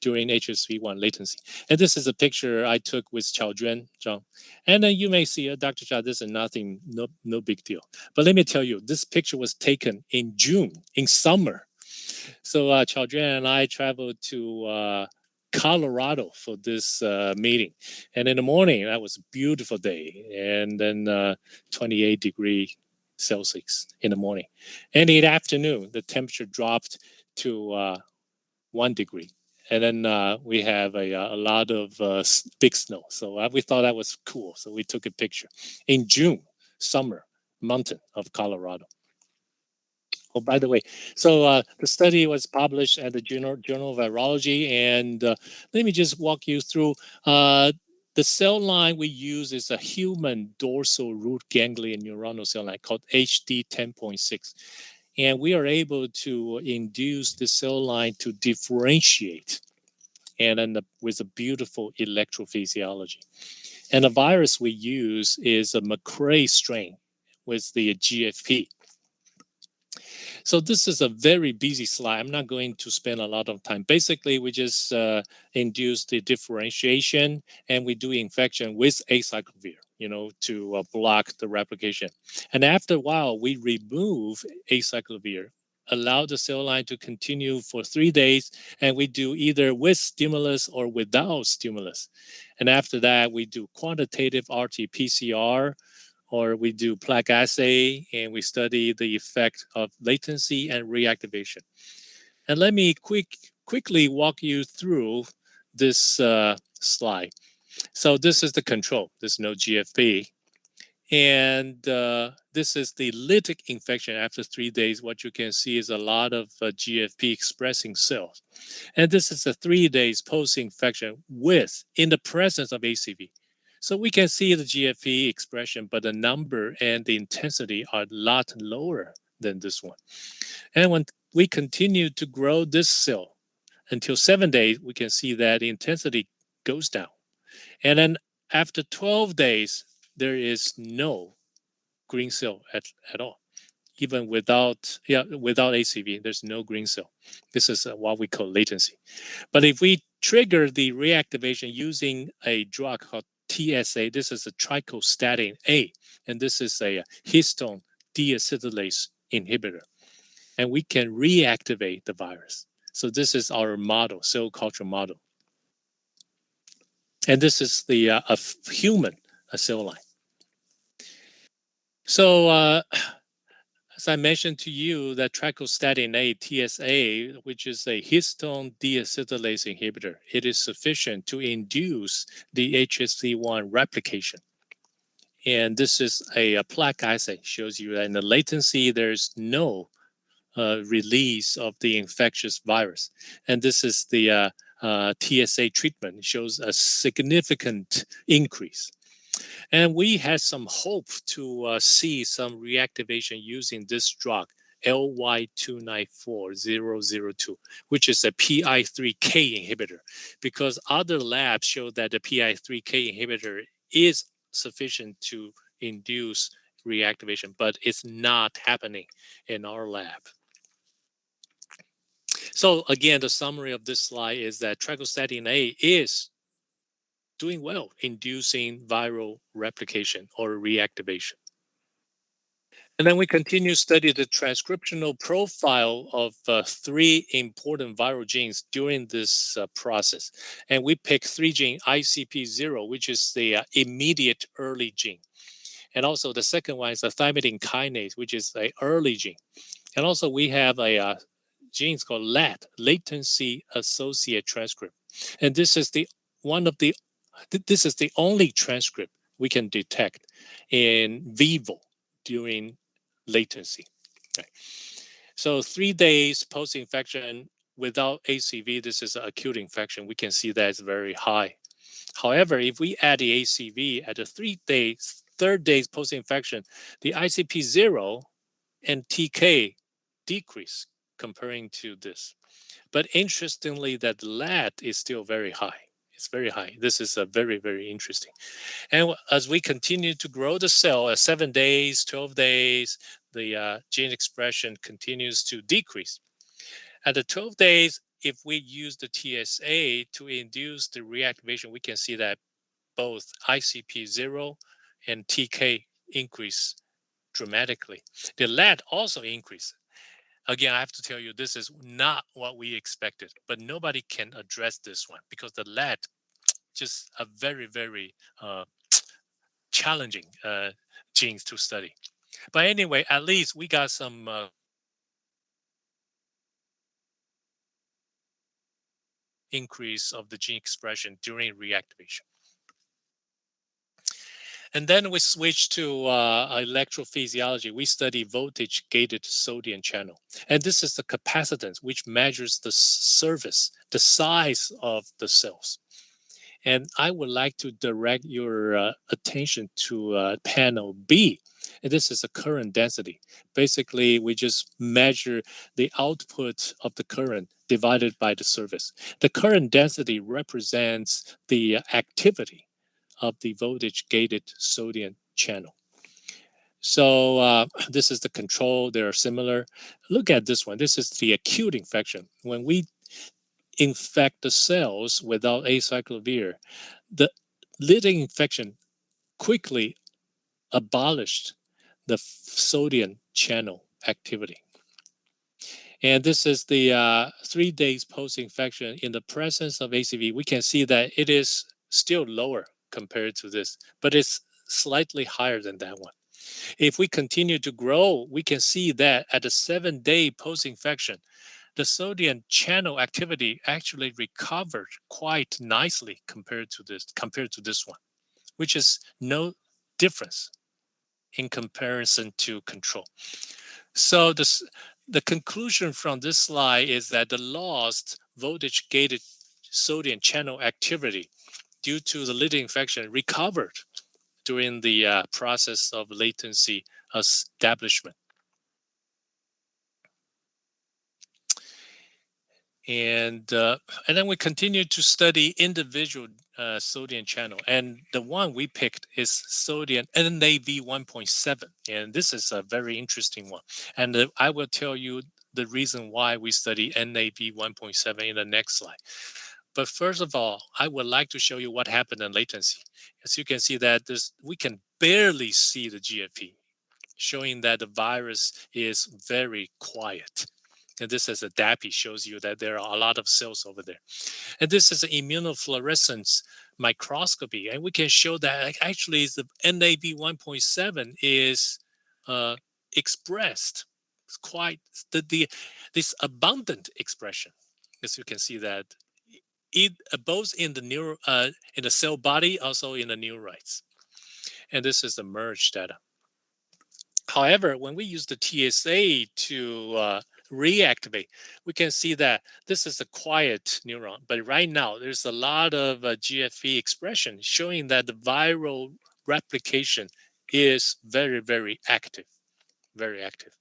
during HSV1 latency. And this is a picture I took with Zhang. And then you may see, Dr. Zhang, this is nothing, no big deal. But let me tell you, this picture was taken in June, in summer. So Zhang and I traveled to Colorado for this meeting. And in the morning, that was a beautiful day. And then 28 degrees Celsius in the morning. And in the afternoon, the temperature dropped to 1 degree. And then we have a lot of big snow. So we thought that was cool. So we took a picture in June, summer, mountain of Colorado. Oh, by the way, so the study was published at the Journal of Virology, and let me just walk you through. The cell line we use is a human dorsal root ganglion neuronal cell line called HD 10.6. And we are able to induce the cell line to differentiate and then with a beautiful electrophysiology. And the virus we use is a McCrae strain with the GFP. So this is a very busy slide. I'm not going to spend a lot of time. Basically, we just induce the differentiation and we do infection with acyclovir. to block the replication. And after a while, we remove acyclovir, allow the cell line to continue for 3 days, and we do either with stimulus or without stimulus. And after that, we do quantitative RT-PCR, or we do plaque assay, and we study the effect of latency and reactivation. And let me quickly walk you through this slide. So this is the control. There's no GFP. And this is the lytic infection after 3 days. What you can see is a lot of GFP expressing cells. And this is a 3 days post-infection in the presence of ACV. So we can see the GFP expression, but the number and the intensity are a lot lower than this one. And when we continue to grow this cell until 7 days, we can see that the intensity goes down. And then after 12 days, there is no green cell at all. Even without ACV, there's no green cell. This is what we call latency. But if we trigger the reactivation using a drug called TSA, this is a trichostatin A, and this is a histone deacetylase inhibitor. And we can reactivate the virus. So this is our model, cell culture model. And this is the human cell line. So as I mentioned to you, that trichostatin A, TSA, which is a histone deacetylase inhibitor, it is sufficient to induce the HSV1 replication. And this is a plaque assay, shows you that in the latency, there's no release of the infectious virus. And this is the TSA treatment. It shows a significant increase. And we had some hope to see some reactivation using this drug, LY294002, which is a PI3K inhibitor, because other labs show that the PI3K inhibitor is sufficient to induce reactivation, but it's not happening in our lab. So again, the summary of this slide is that trichostatin A is doing well, inducing viral replication or reactivation. And then we continue to study the transcriptional profile of 3 important viral genes during this process. And we pick 3 genes, ICP0, which is the immediate early gene. And also the second one is a thymidine kinase, which is an early gene. And also we have a gene called LAT, latency associated transcript. And this is the only transcript we can detect in vivo during latency. Okay. So 3 days post-infection without ACV, this is an acute infection. We can see that it's very high. However, if we add the ACV at the 3rd days post-infection, the ICP0 and TK decrease comparing to this. But interestingly, that LAT is still very high. It's very high. This is a very, very interesting. And as we continue to grow the cell at 7 days, 12 days, the gene expression continues to decrease. At the 12 days, if we use the TSA to induce the reactivation, we can see that both ICP0 and TK increase dramatically. The LAT also increases. Again, I have to tell you, this is not what we expected, but nobody can address this one because the LAT just a very, very challenging genes to study. But anyway, at least we got some increase of the gene expression during reactivation. And then we switch to electrophysiology. We study voltage-gated sodium channel. And this is the capacitance, which measures the surface, the size of the cells. And I would like to direct your attention to panel B. And this is a current density. Basically, we just measure the output of the current divided by the surface. The current density represents the activity of the voltage-gated sodium channel. So this is the control. They are similar. Look at this one. This is the acute infection. When we infect the cells without acyclovir, the lytic infection quickly abolished the sodium channel activity. And this is the 3 days post-infection in the presence of ACV. We can see that it is still lower compared to this, but it's slightly higher than that one. If we continue to grow, we can see that at the 7-day post-infection, the sodium channel activity actually recovered quite nicely compared to this one, which is no difference in comparison to control. So the conclusion from this slide is that the lost voltage-gated sodium channel activity due to the lytic infection recovered during the process of latency establishment. And then we continue to study individual sodium channel. And the one we picked is sodium NAV 1.7. And this is a very interesting one. And I will tell you the reason why we study NAV 1.7 in the next slide. But first of all, I would like to show you what happened in latency. As you can see that we can barely see the GFP, showing that the virus is very quiet. And this is a DAPI, shows you that there are a lot of cells over there. And this is an immunofluorescence microscopy. And we can show that actually the NAB 1.7 is expressed. It's quite this abundant expression, as you can see that both in the in the cell body, also in the neurites. And this is the merge data. However, when we use the TSA to reactivate, we can see that this is a quiet neuron, but right now there's a lot of GFE expression showing that the viral replication is very, very active, very active.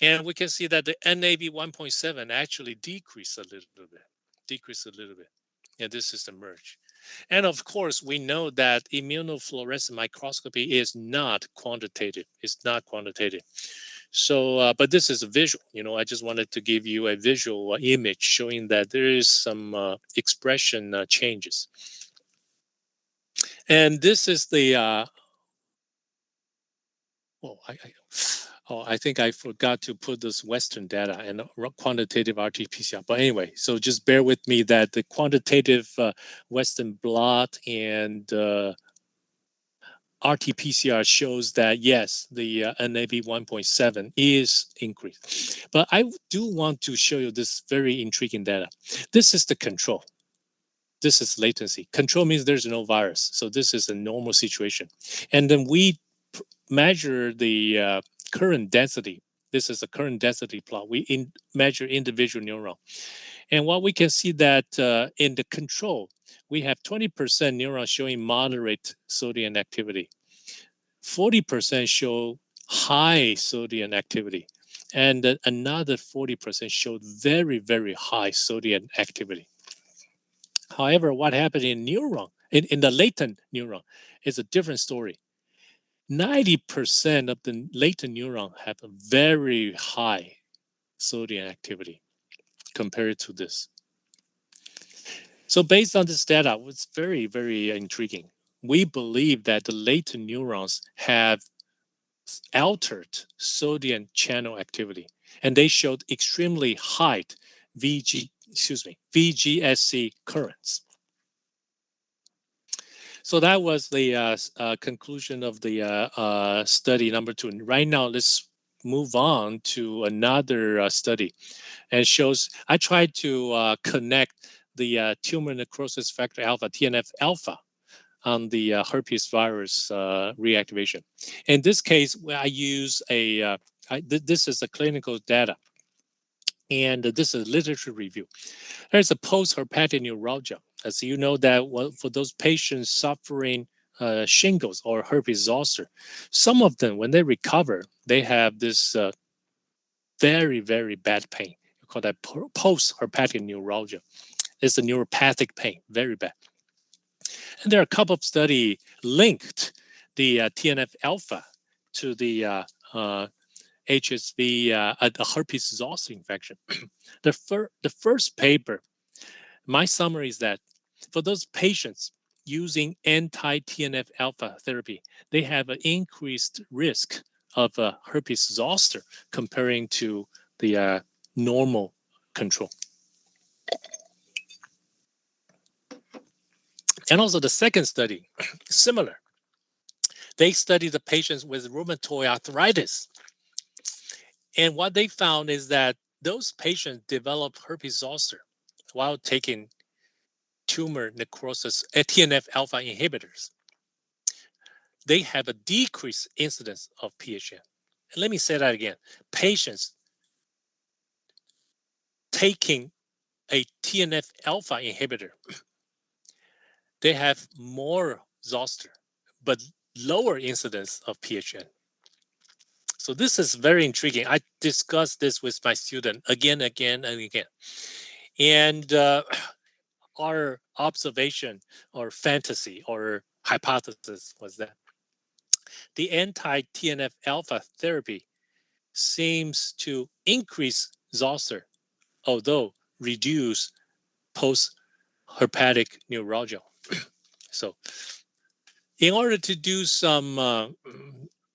And we can see that the NAB 1.7 actually decreased a little bit. And this is the merge. And of course, we know that immunofluorescence microscopy is not quantitative. It's not quantitative. So, but this is a visual. I just wanted to give you a visual image showing that there is some expression changes. And this is the, I think I forgot to put this Western data and quantitative RT-PCR. But anyway, so just bear with me that the quantitative Western blot and RT-PCR shows that, yes, the NAB 1.7 is increased. But I do want to show you this very intriguing data. This is the control. This is latency. Control means there's no virus. So this is a normal situation. And then we measure the current density. This is a current density plot. We measure individual neuron. And what we can see that in the control, we have 20% neurons showing moderate sodium activity. 40% show high sodium activity. And another 40% showed very, very high sodium activity. However, what happened in neuron, in the latent neuron, is a different story. 90% of the latent neuron have a very high sodium activity compared to this. So based on this data, it's very, very intriguing. We believe that the latent neurons have altered sodium channel activity, and they showed extremely high VGSC currents. So that was the conclusion of the study number 2. And right now, let's move on to another study. And shows, I tried to connect the tumor necrosis factor alpha, TNF alpha, on the herpes virus reactivation. In this case, I use this is a clinical data. And this is a literature review. There's a post-herpetic neuralgia. As you know that for those patients suffering shingles or herpes zoster, some of them, when they recover, they have this very, very bad pain. We call that post-herpetic neuralgia. It's a neuropathic pain, very bad. And there are a couple of studies linked the TNF alpha to the HSV, the herpes zoster infection. The first paper, my summary is that for those patients using anti-TNF alpha therapy, they have an increased risk of herpes zoster comparing to the normal control. And also the second study, similar. They studied the patients with rheumatoid arthritis. And what they found is that those patients develop herpes zoster while taking tumor necrosis TNF alpha inhibitors. They have a decreased incidence of PHN. And let me say that again. Patients taking a TNF alpha inhibitor, they have more zoster, but lower incidence of PHN. So this is very intriguing. I discussed this with my student again. And our observation or fantasy or hypothesis was that the anti-TNF alpha therapy seems to increase zoster, although reduce post-herpetic neuralgia. So in order to do some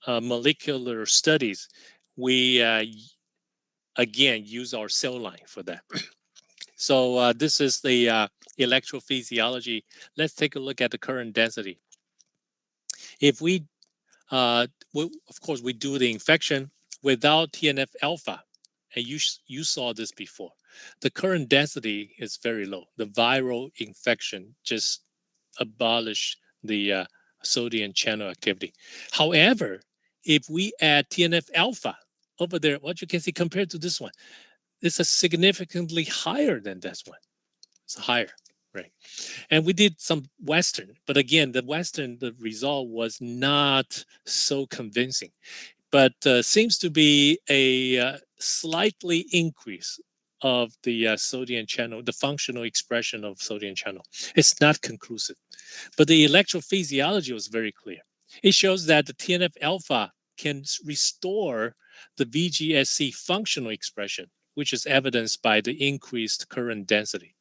molecular studies, we again use our cell line for that. So this is the electrophysiology. Let's take a look at the current density. If we, of course, we do the infection without TNF alpha, and you saw this before. The current density is very low. The viral infection just abolished the sodium channel activity. However, if we add TNF alpha over there, what you can see compared to this one, it's a significantly higher than this one. It's higher, right? And we did some Western, but again, the result was not so convincing, but seems to be a slightly increase of the sodium channel, the functional expression of sodium channel. It's not conclusive, but the electrophysiology was very clear. It shows that the TNF alpha can restore the VGSC functional expression, which is evidenced by the increased current density.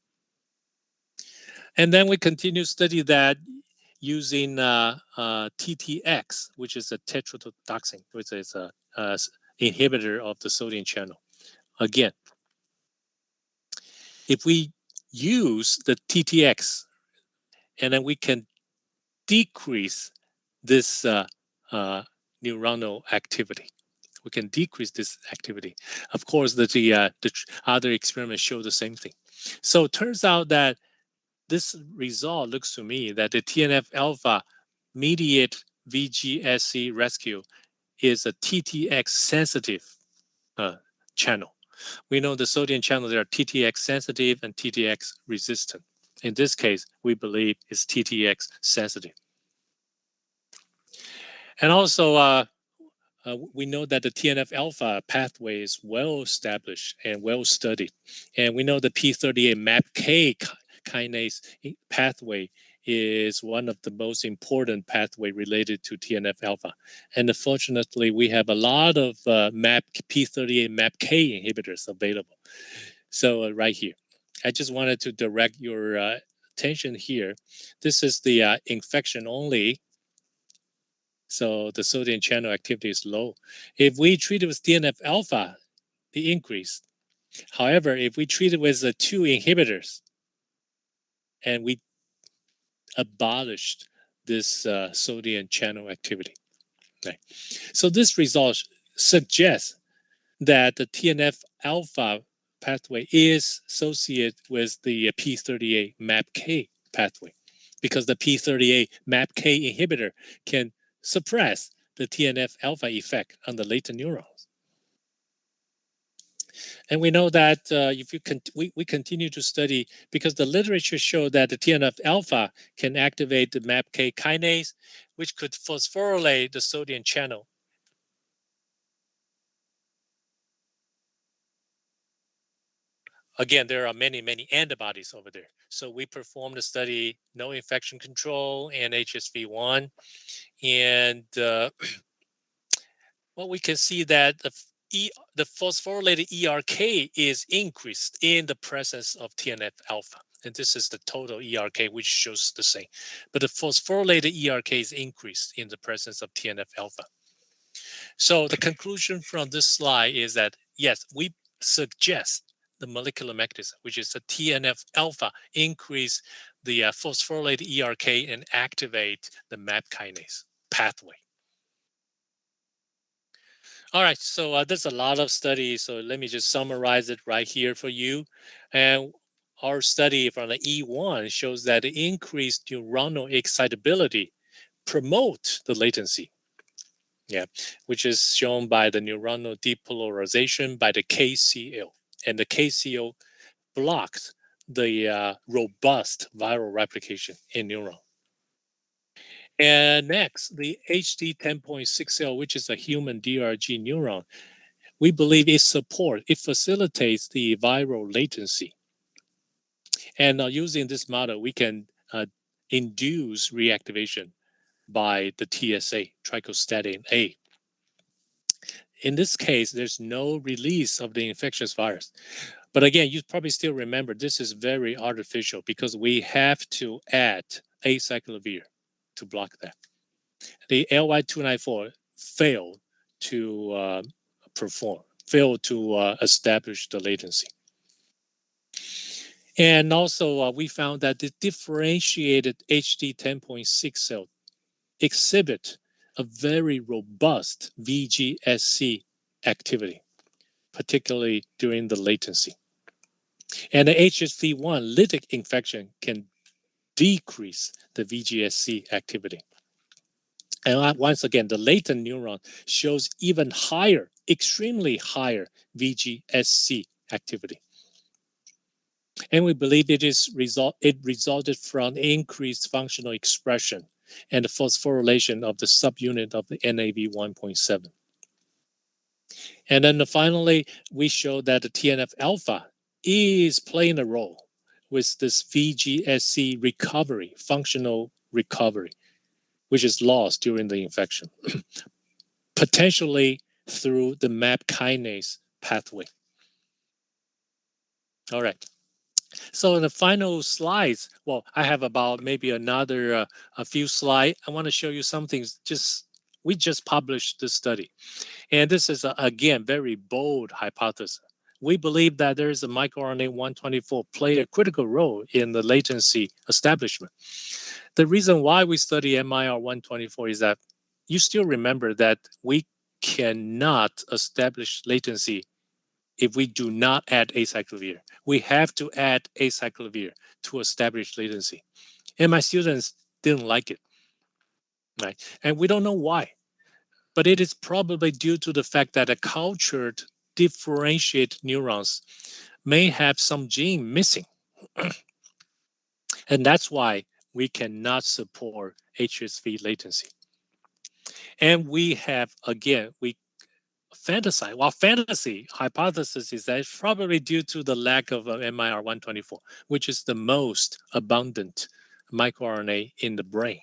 And then we continue to study that using TTX, which is a tetrodotoxin, which is a inhibitor of the sodium channel. Again, if we use the TTX, and then we can decrease this neuronal activity. We can decrease this activity. Of course, the other experiments show the same thing. So it turns out that this result looks to me that the TNF alpha mediate VGSC rescue is a TTX sensitive channel. We know the sodium channels are TTX sensitive and TTX resistant. In this case, we believe it's TTX sensitive. And also, we know that the TNF alpha pathway is well established and well studied. And we know the P38 MAPK kinase pathway is one of the most important pathway related to TNF alpha. And unfortunately, we have a lot of P38 MAPK inhibitors available. So right here, I just wanted to direct your attention here. This is the infection only. So the sodium channel activity is low. If we treat it with TNF alpha, the increase. However, if we treat it with the two inhibitors, and we abolished this sodium channel activity. Okay. So this result suggests that the TNF alpha pathway is associated with the P38 MAPK pathway, because the P38 MAPK inhibitor can suppress the TNF alpha effect on the latent neurons. And we know that if you we continue to study, because the literature showed that the TNF alpha can activate the MAPK kinase, which could phosphorylate the sodium channel. Again, there are many, many antibodies over there. So we performed a study, no infection control and HSV1. And well, we can see that the phosphorylated ERK is increased in the presence of TNF alpha. And this is the total ERK, which shows the same. But the phosphorylated ERK is increased in the presence of TNF-alpha. So the conclusion from this slide is that, yes, we suggest the molecular mechanism, which is the TNF-alpha, increase the phosphorylated ERK and activate the MAP kinase pathway. All right, so there's a lot of studies. So let me just summarize it right here for you. And our study from the E1 shows that the increased neuronal excitability promote the latency. Yeah, which is shown by the neuronal depolarization by the KCL. And the KCL blocks the robust viral replication in neuron. And next, the HD 10.6L, which is a human DRG neuron, we believe it facilitates the viral latency. And using this model, we can induce reactivation by the TSA, trichostatin A. In this case, there's no release of the infectious virus. But again, you probably still remember this is very artificial because we have to add acyclovir to block that. The LY294 failed to failed to establish the latency. And also, we found that the differentiated HD 10.6 cell exhibit a very robust VGSC activity, particularly during the latency. And the HSV1 lytic infection can decrease the VGSC activity. And once again, the latent neuron shows even higher, extremely higher VGSC activity. And we believe it resulted from increased functional expression and the phosphorylation of the subunit of the NAV 1.7. And then finally, we show that the TNF-alpha is playing a role with this VGSC recovery, functional recovery, which is lost during the infection, potentially through the MAP kinase pathway. All right. So in the final slides, well, I have about maybe another a few slides. I want to show you something. We just published this study, and this is again very bold hypothesis. We believe that there is a microRNA 124 play a critical role in the latency establishment. The reason why we study MIR 124 is that you still remember that we cannot establish latency if we do not add acyclovir. We have to add acyclovir to establish latency. And my students didn't like it, right? And we don't know why, but it is probably due to the fact that a cultured differentiated neurons may have some gene missing. And that's why we cannot support HSV latency. And we have, again, we fantasize. Well, fantasy hypothesis is that it's probably due to the lack of MIR 124, which is the most abundant microRNA in the brain.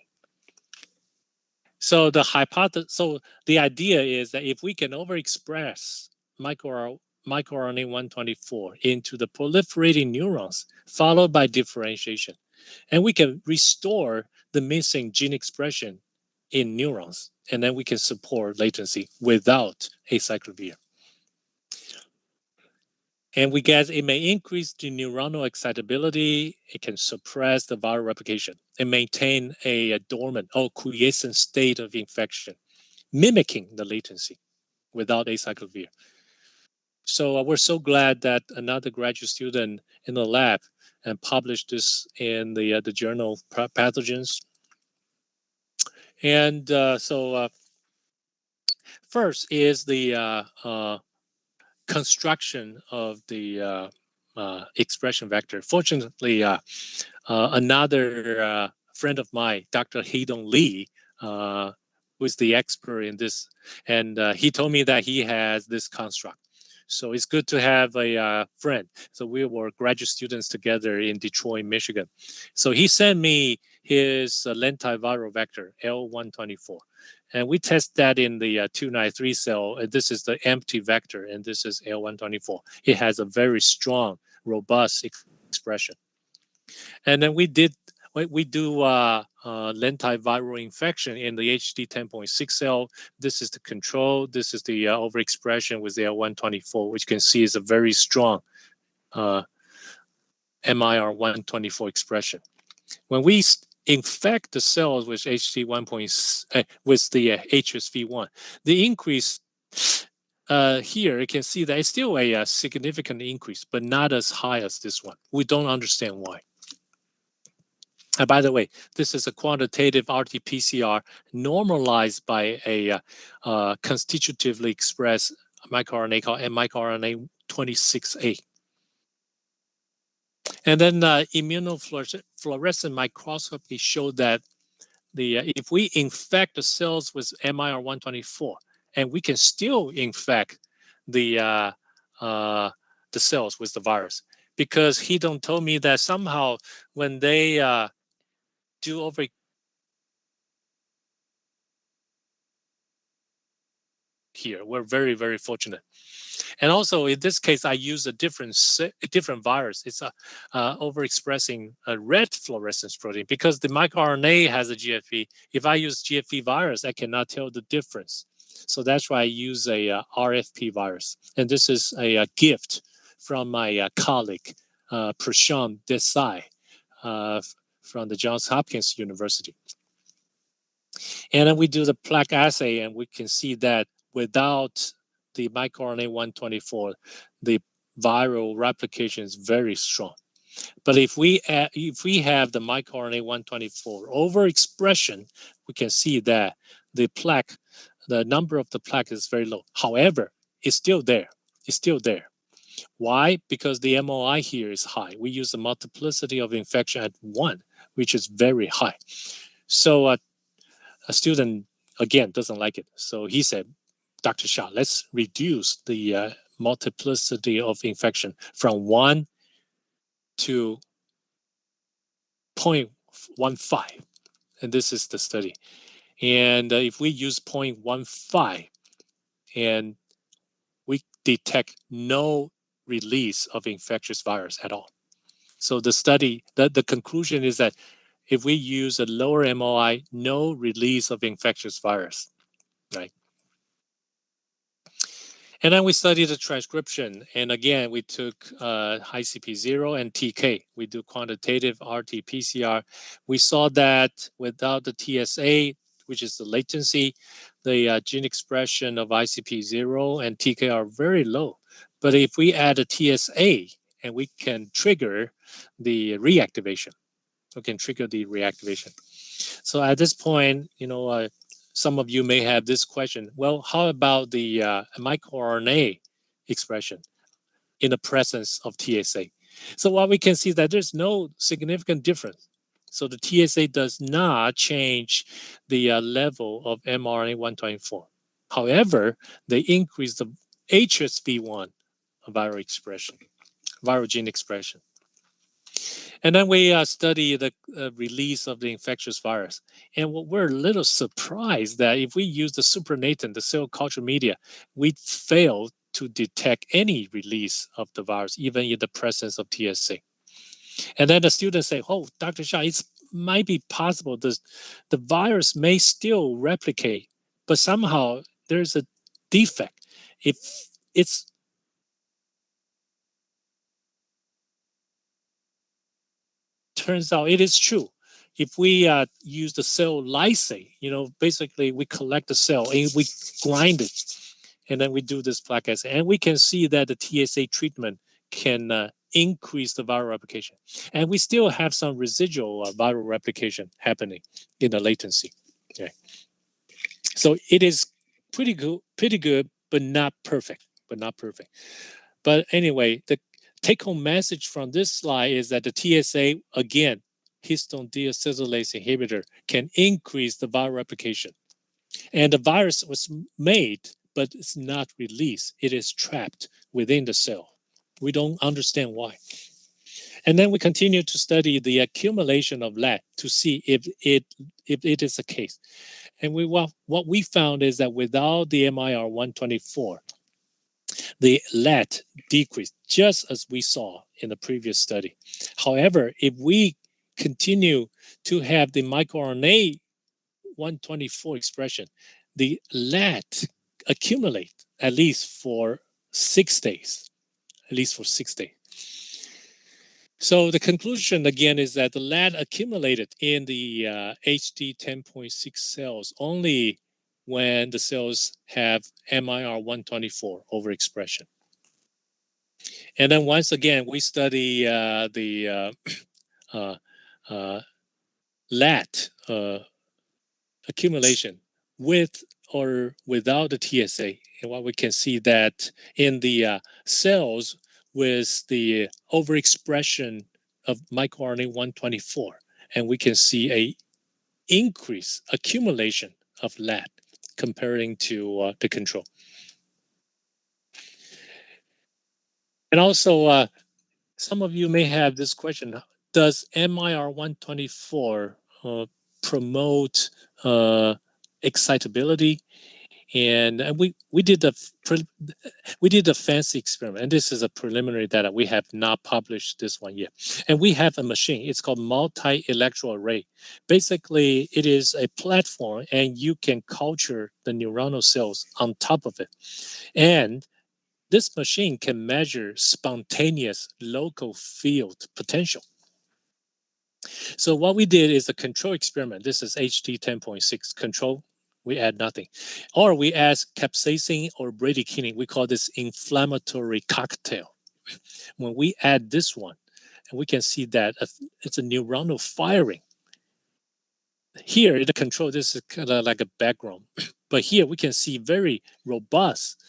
So the idea is that if we can overexpress microRNA 124 into the proliferating neurons, followed by differentiation, and we can restore the missing gene expression in neurons, and then we can support latency without acyclovir. And we guess it may increase the neuronal excitability. It can suppress the viral replication and maintain a dormant or quiescent state of infection, mimicking the latency without acyclovir. So we're so glad that another graduate student in the lab and published this in the journal Pathogens. And first is the construction of the expression vector. Fortunately, another friend of mine, Dr. Heidong Lee, was the expert in this, and he told me that he has this construct. So it's good to have a friend. So we were graduate students together in Detroit, Michigan. So he sent me his lentiviral vector, L124. And we test that in the 293 cell. And this is the empty vector, and this is L124. It has a very strong, robust expression. And then we do lentiviral infection in the HD 10.6 cell. This is the control. This is the overexpression with the L124, which you can see is a very strong MIR 124 expression. When we infect the cells with HD1 with the HSV1, the increase here you can see that it's still a significant increase, but not as high as this one. We don't understand why. And by the way, this is a quantitative RT-PCR normalized by a constitutively expressed microRNA called microRNA 26A. And then immunofluorescent microscopy showed that if we infect the cells with MIR124, and we can still infect the cells with the virus, because he don't told me that somehow when they do over here, we're very, very fortunate. And also in this case, I use a different virus. It's a overexpressing a red fluorescence protein because the microRNA has a GFP. If I use GFP virus, I cannot tell the difference. So that's why I use a RFP virus. And this is a gift from my colleague, Prashant Desai, from the Johns Hopkins University. And then we do the plaque assay, and we can see that without the microRNA 124, the viral replication is very strong. But if we have the microRNA 124 overexpression, we can see that the number of the plaque is very low. However, it's still there. It's still there. Why? Because the MOI here is high. We use the multiplicity of infection at 1, which is very high. So a student, again, doesn't like it. So he said, Dr. Hsia, let's reduce the multiplicity of infection from 1 to 0.15. And this is the study. And if we use 0.15, and we detect no release of infectious virus at all. So the study, the conclusion is that if we use a lower MOI, no release of infectious virus, right? And then we studied the transcription. And again, we took HiCP0 and TK. We do quantitative RT-PCR. We saw that without the TSA, which is the latency, the gene expression of ICP0 and TK are very low. But if we add a TSA, and we can trigger the reactivation. We can trigger the reactivation. So at this point, some of you may have this question. Well, how about the microRNA expression in the presence of TSA? So what we can see is that there's no significant difference. So the TSA does not change the level of mRNA 124. However, they increase the HSV1 viral expression, viral gene expression. And then we study the release of the infectious virus. And we're a little surprised that if we use the supernatant, the cell culture media, we fail to detect any release of the virus, even in the presence of TSA. And then the students say, oh, Dr. Hsia, it might be possible the virus may still replicate, but somehow there's a defect. If it's turns out it is true. If we use the cell lysate, basically we collect the cell and we grind it, and then we do this plaque assay, and we can see that the TSA treatment can increase the viral replication, and we still have some residual viral replication happening in the latency. Okay, so it is pretty good, but not perfect. But anyway, the take-home message from this slide is that the TSA, again, histone deacetylase inhibitor, can increase the viral replication. And the virus was made, but it's not released. It is trapped within the cell. We don't understand why. And then we continue to study the accumulation of LAT to see if it is the case. And what we found is that without the MIR 124, the LAT decreased, just as we saw in the previous study. However, if we continue to have the microRNA 124 expression, the LAT accumulate at least for 6 days, So the conclusion again is that the LAT accumulated in the HD 10.6 cells only when the cells have MIR 124 overexpression. And then once again, we study the LAT accumulation with or without the TSA. And what we can see that in the cells with the overexpression of microRNA 124, and we can see a increase accumulation of LAT comparing to the control. And also, some of you may have this question: does MIR 124 promote excitability? And we did the fancy experiment, and this is a preliminary data. We have not published this one yet. And we have a machine. It's called multi-electro array. Basically, it is a platform, and you can culture the neuronal cells on top of it. And this machine can measure spontaneous local field potential. So what we did is a control experiment. This is HD 10.6 control. We add nothing. Or we add capsaicin or bradykinin. We call this inflammatory cocktail. When we add this one, and we can see that it's a neuronal firing. Here in the control, this is kind of like a background. But here we can see very robust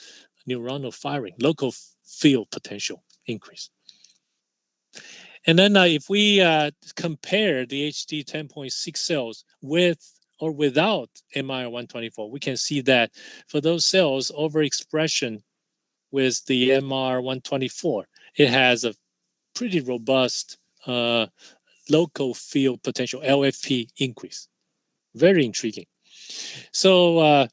neuronal firing, local field potential increase. And then if we compare the HD 10.6 cells with or without MR124, we can see that for those cells overexpression with the MR124, it has a pretty robust local field potential, LFP increase. Very intriguing. So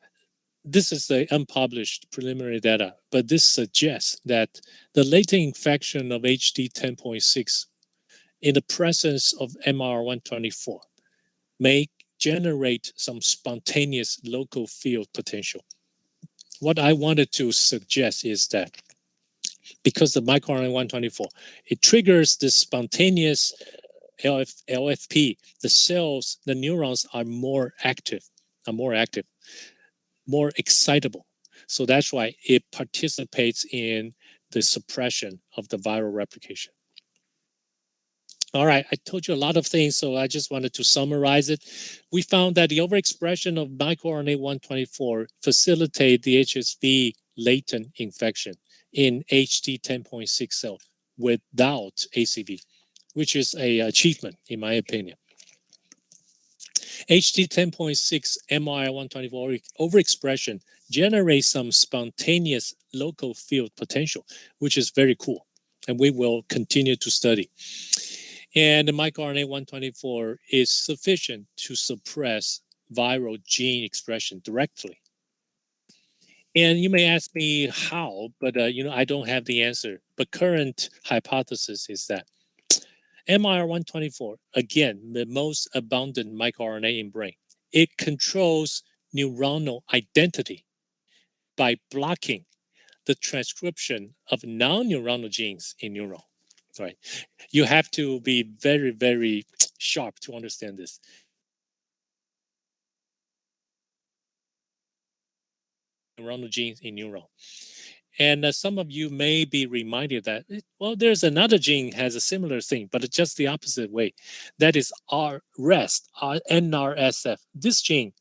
this is the unpublished preliminary data, but this suggests that the latent infection of HD 10.6 in the presence of MR124 may generate some spontaneous local field potential. What I wanted to suggest is that because the microRNA 124, it triggers this spontaneous LFP, the cells, the neurons are more active, more excitable. So that's why it participates in the suppression of the viral replication. All right, I told you a lot of things, so I just wanted to summarize it. We found that the overexpression of microRNA 124 facilitate the HSV latent infection in HD 10.6 cells without ACV, which is an achievement in my opinion. HD 10.6 MR124 overexpression generates some spontaneous local field potential, which is very cool, and we will continue to study. And the microRNA 124 is sufficient to suppress viral gene expression directly. And you may ask me how, but I don't have the answer. But current hypothesis is that MR124, again, the most abundant microRNA in brain, it controls neuronal identity by blocking the transcription of non-neuronal genes in neuron. Right. You have to be very, very sharp to understand this. Neuronal genes in neuron. And some of you may be reminded that, well, there's another gene has a similar thing, but it's just the opposite way. That is RREST, NRSF. This gene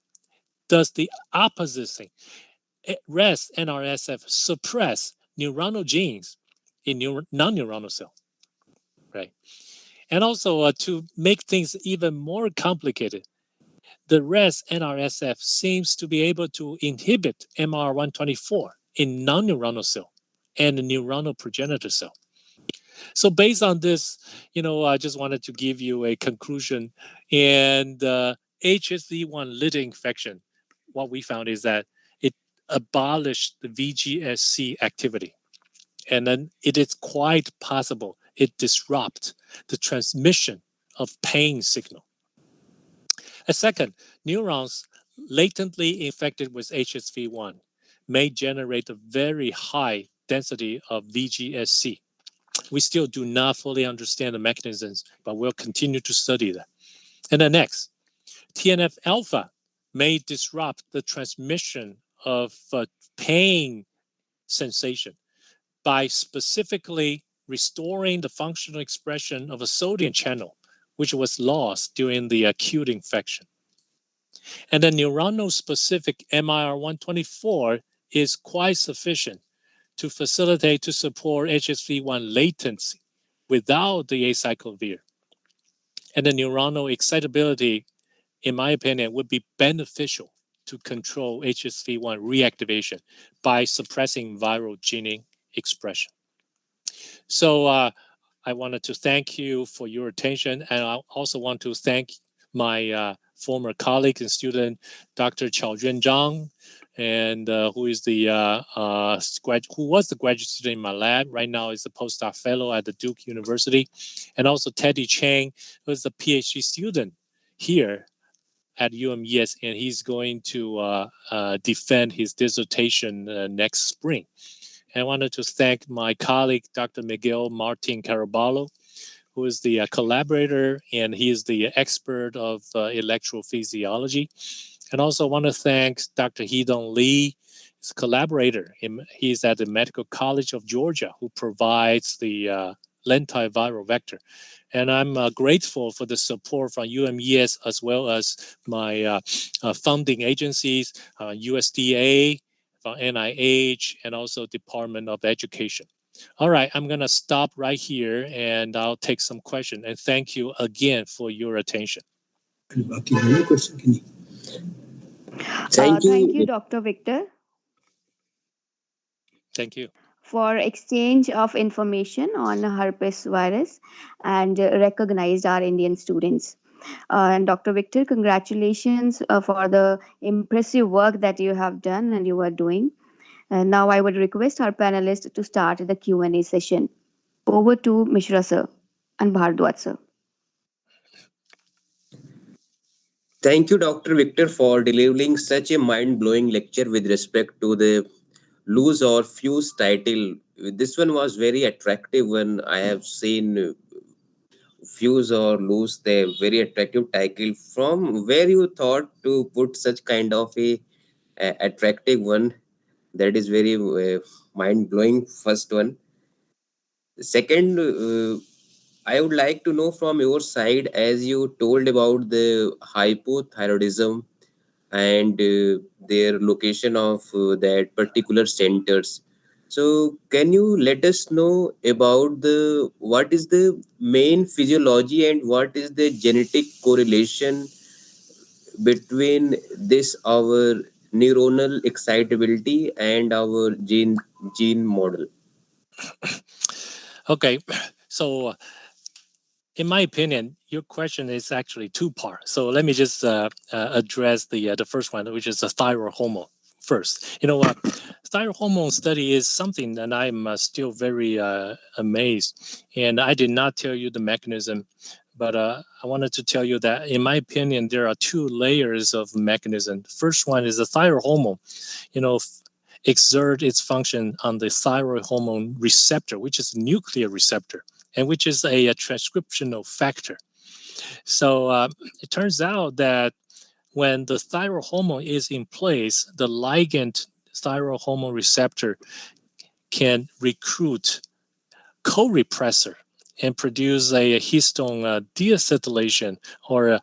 does the opposite thing. REST, NRSF suppress neuronal genes in non-neuronal cells. Right. And also to make things even more complicated, the REST NRSF seems to be able to inhibit MR124 in non-neuronal cell and the neuronal progenitor cell. So based on this, I just wanted to give you a conclusion. And HSV1 litter infection, what we found is that it abolished the VGSC activity. And then it is quite possible it disrupts the transmission of pain signal. A second, neurons latently infected with HSV1 may generate a very high density of VGSC. We still do not fully understand the mechanisms, but we'll continue to study that. And then next, TNF alpha may disrupt the transmission of pain sensation by specifically restoring the functional expression of a sodium channel, which was lost during the acute infection. And the neuronal specific MIR124 is quite sufficient to facilitate to support HSV1 latency without the acyclovir. And the neuronal excitability, in my opinion, would be beneficial to control HSV1 reactivation by suppressing viral gene expression. So I wanted to thank you for your attention, and I also want to thank my former colleague and student, Dr. Chaojuan Zhang, and who was the graduate student in my lab. Right now is a postdoc fellow at the Duke University, and also Teddy Chang, who is a PhD student here at UMES, and he's going to defend his dissertation next spring. And I wanted to thank my colleague, Dr. Miguel Martin Caraballo, who is the collaborator, and he is the expert of electrophysiology. And also want to thank Dr. Hee-Dong Lee, his collaborator. He's at the Medical College of Georgia, who provides the lentiviral vector. And I'm grateful for the support from UMES as well as my funding agencies, USDA, from NIH, and also Department of Education. All right, I'm going to stop right here and I'll take some questions. And thank you again for your attention. Thank you, Dr. Victor. Thank you. For exchange of information on herpes virus and recognized our Indian students. And Dr. Victor, congratulations for the impressive work that you have done and you are doing. And now I would request our panelists to start the Q&A session. Over to Mishra sir and Bhardwaj sir. Thank you, Dr. Victor, for delivering such a mind-blowing lecture with respect to the loose or fuse title. This one was very attractive when I have seen fuse or loose, the very attractive title. From where you thought to put such kind of a attractive one? That is very mind-blowing, first one. Second, I would like to know from your side, as you told about the hypothyroidism and their location of that particular centers. So can you let us know about what is the main physiology and what is the genetic correlation between this our neuronal excitability and our gene model? Okay, so in my opinion, your question is actually two parts. So let me just address the first one, which is the thyroid hormone first. You know, thyroid hormone study is something that I'm still very amazed, and I did not tell you the mechanism, but I wanted to tell you that in my opinion, there are two layers of mechanism. First one is the thyroid hormone, exert its function on the thyroid hormone receptor, which is a nuclear receptor, and which is a transcriptional factor. So it turns out that when the thyroid hormone is in place, the ligand thyroid hormone receptor can recruit co-repressor and produce a histone deacetylation, or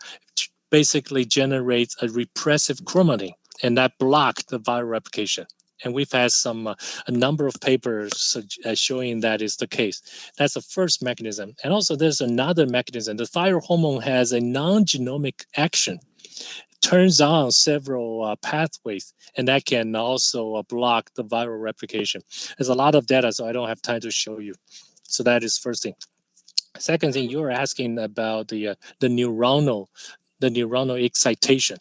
basically generates a repressive chromatin, and that blocks the viral replication. And we've had a number of papers showing that is the case. That's the first mechanism. And also there's another mechanism. The thyroid hormone has a non-genomic action, turns on several pathways, and that can also block the viral replication. There's a lot of data, so I don't have time to show you. So that is first thing. Second thing, you were asking about the neuronal excitation.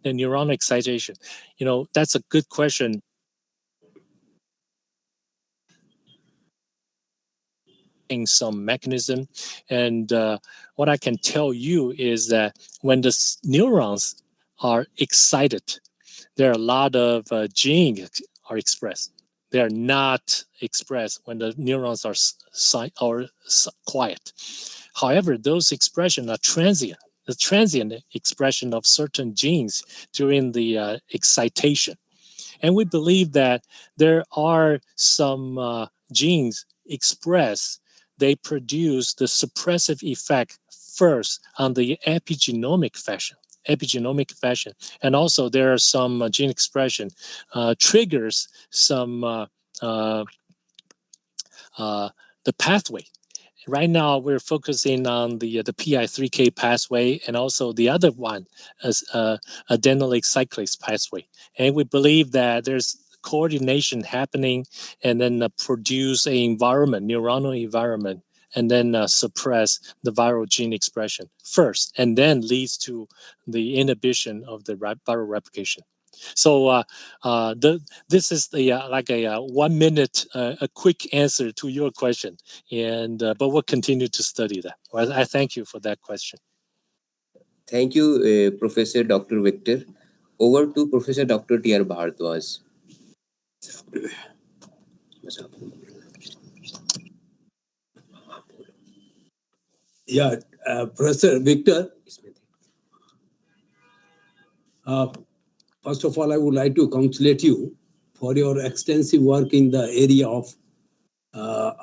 The neuronal excitation, that's a good question. developing some mechanism. And what I can tell you is that when the neurons are excited, there are a lot of genes are expressed. They are not expressed when the neurons are quiet. However, those expressions are transient. The transient expression of certain genes during the excitation. And we believe that there are some genes expressed. They produce the suppressive effect first on the epigenomic fashion. And also there are some gene expression triggers some the pathway. Right now, we're focusing on the PI3K pathway and also the other one as adenylate cyclase pathway. And we believe that there's coordination happening and then produce a environment, neuronal environment, and then suppress the viral gene expression first, and then leads to the inhibition of the viral replication. So this is the like a 1 minute a quick answer to your question, and but we'll continue to study that. Well, I thank you for that question. Thank you, Professor Dr. Victor. Over to Professor Dr. T.R. Bhardwaj. Yeah, Professor Victor. First of all, I would like to congratulate you for your extensive work in the area of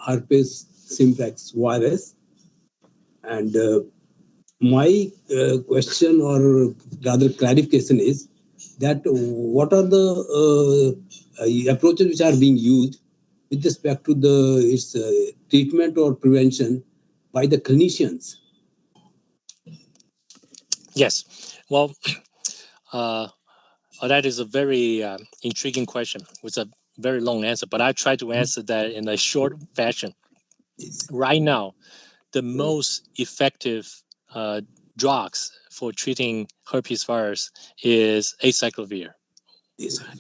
herpes simplex virus. And my question or rather clarification is that what are the approaches which are being used with respect to its treatment or prevention by the clinicians? Yes, well, that is a very intriguing question with a very long answer, but I try to answer that in a short fashion. Right now, the most effective drugs for treating herpes virus is acyclovir.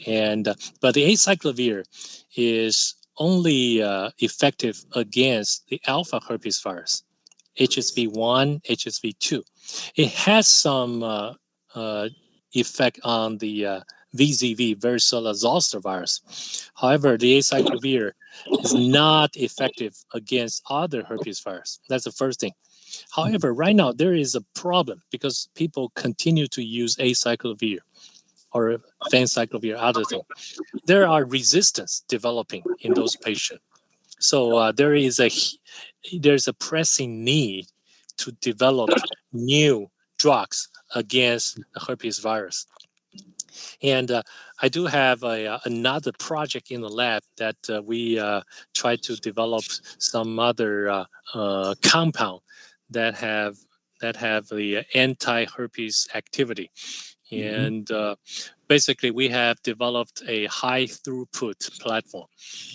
And but the acyclovir is only effective against the alpha herpes virus, HSV1, HSV2. It has some effect on the VZV, varicella zoster virus. However, the acyclovir is not effective against other herpes virus. That's the first thing. However, right now there is a problem because people continue to use acyclovir or vancyclovir, other thing. There are resistance developing in those patients. So there's a pressing need to develop new drugs against the herpes virus. And I do have another project in the lab that we try to develop some other compound that have the anti-herpes activity. And basically, we have developed a high throughput platform.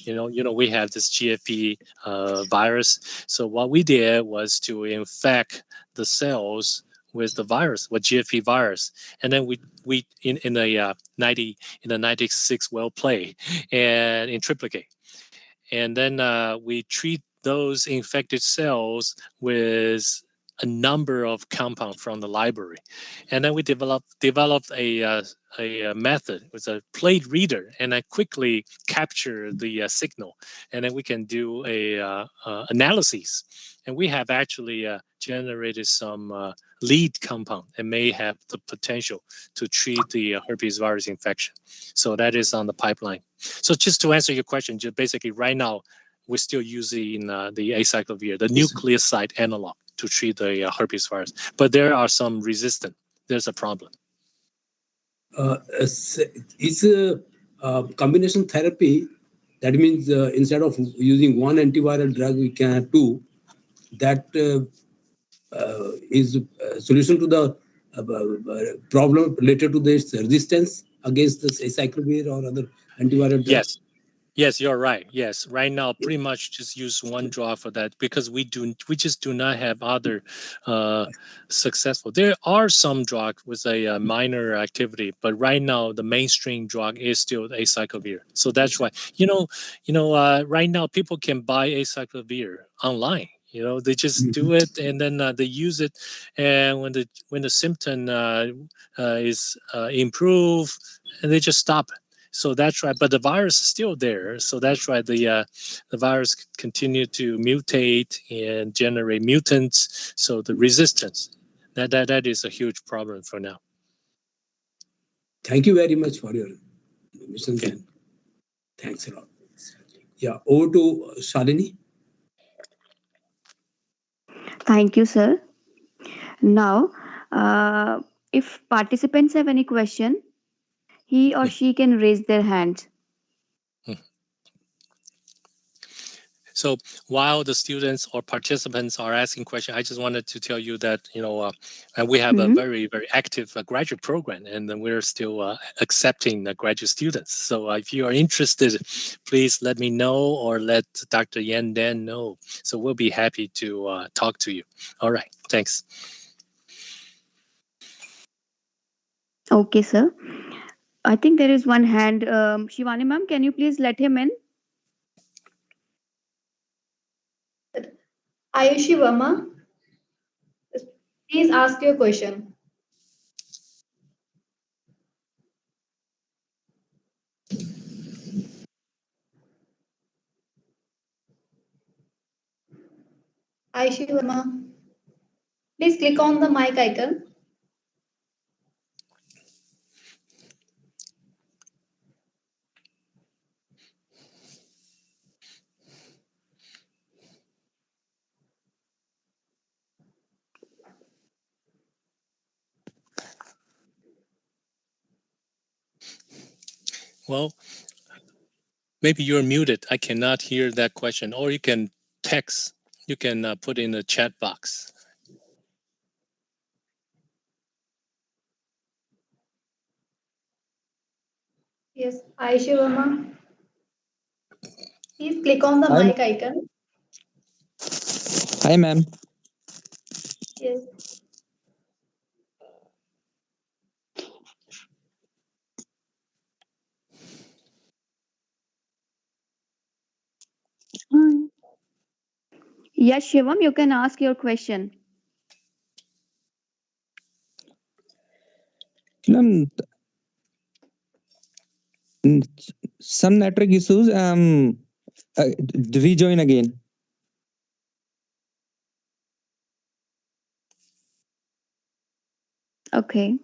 You know, we have this GFP virus. So what we did was to infect the cells with the virus, with GFP virus, and then we in the 96 well play and in triplicate, and then we treat those infected cells with a number of compounds from the library, and then we developed a method with a plate reader, and I quickly capture the signal, and then we can do a analysis, and we have actually generated some lead compound and may have the potential to treat the herpes virus infection. So that is on the pipeline. So just to answer your question, just basically right now we're still using the acyclovir, the nucleoside analog, to treat the herpes virus, but there are some resistance. There's a problem. Is a combination therapy, that means instead of using one antiviral drug, we can have two. That is a solution to the problem related to this resistance against this acyclovir or other antiviral drugs? Yes. Yes, you're right. Yes, right now, pretty much just use one drug for that because we just do not have other successful. There are some drugs with a minor activity, but right now the mainstream drug is still acyclovir. So that's why right now people can buy acyclovir online. They just do it and then they use it, and when the symptom is improved, and they just stop. So that's right, but the virus is still there. So that's why the virus continue to mutate and generate mutants. So the resistance that is a huge problem for now. Thank you very much for your information. Okay. Thanks a lot. Yeah, over to Shalini. Thank you, sir. Now, if participants have any question, he or she can raise their hand. So while the students or participants are asking questions, I just wanted to tell you that we have a very, very active graduate program, and then we're still accepting the graduate students. So if you are interested, please let me know or let Dr. Yan Dan know. So we'll be happy to talk to you. All right, thanks. Okay, sir. I think there is one hand. Shivani ma'am, can you please let him in? Ayushi Verma, please ask your question. Ayushi Verma, please click on the mic icon. Well, maybe you're muted. I cannot hear that question. Or you can text. You can put in the chat box. Yes, Ayushi Verma. Please click on the mic icon. Hi, ma'am. Yes. Yes, Shivam, you can ask your question. Ma'am, some network issues. Rejoin again. Okay.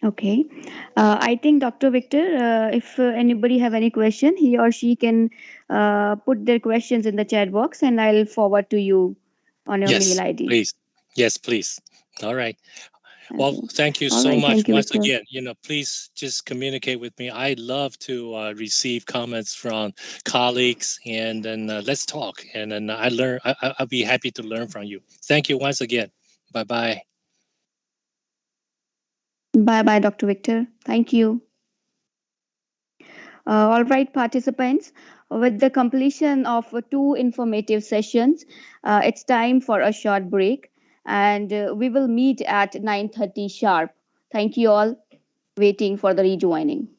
Okay. I think Dr. Victor, if anybody have any question, he or she can put their questions in the chat box and I'll forward to you on your mail ID. Please. Yes, please. All right. Well, Okay. thank you All so right, much thank you, once Victor. again. Please just communicate with me. I love to receive comments from colleagues, and then let's talk. And then I'll be happy to learn from you. Thank you once again. Bye-bye. Bye-bye, Dr. Victor. Thank you. All right, participants, with the completion of 2 informative sessions, it's time for a short break, and we will meet at 9:30 sharp. Thank you all waiting for the rejoining.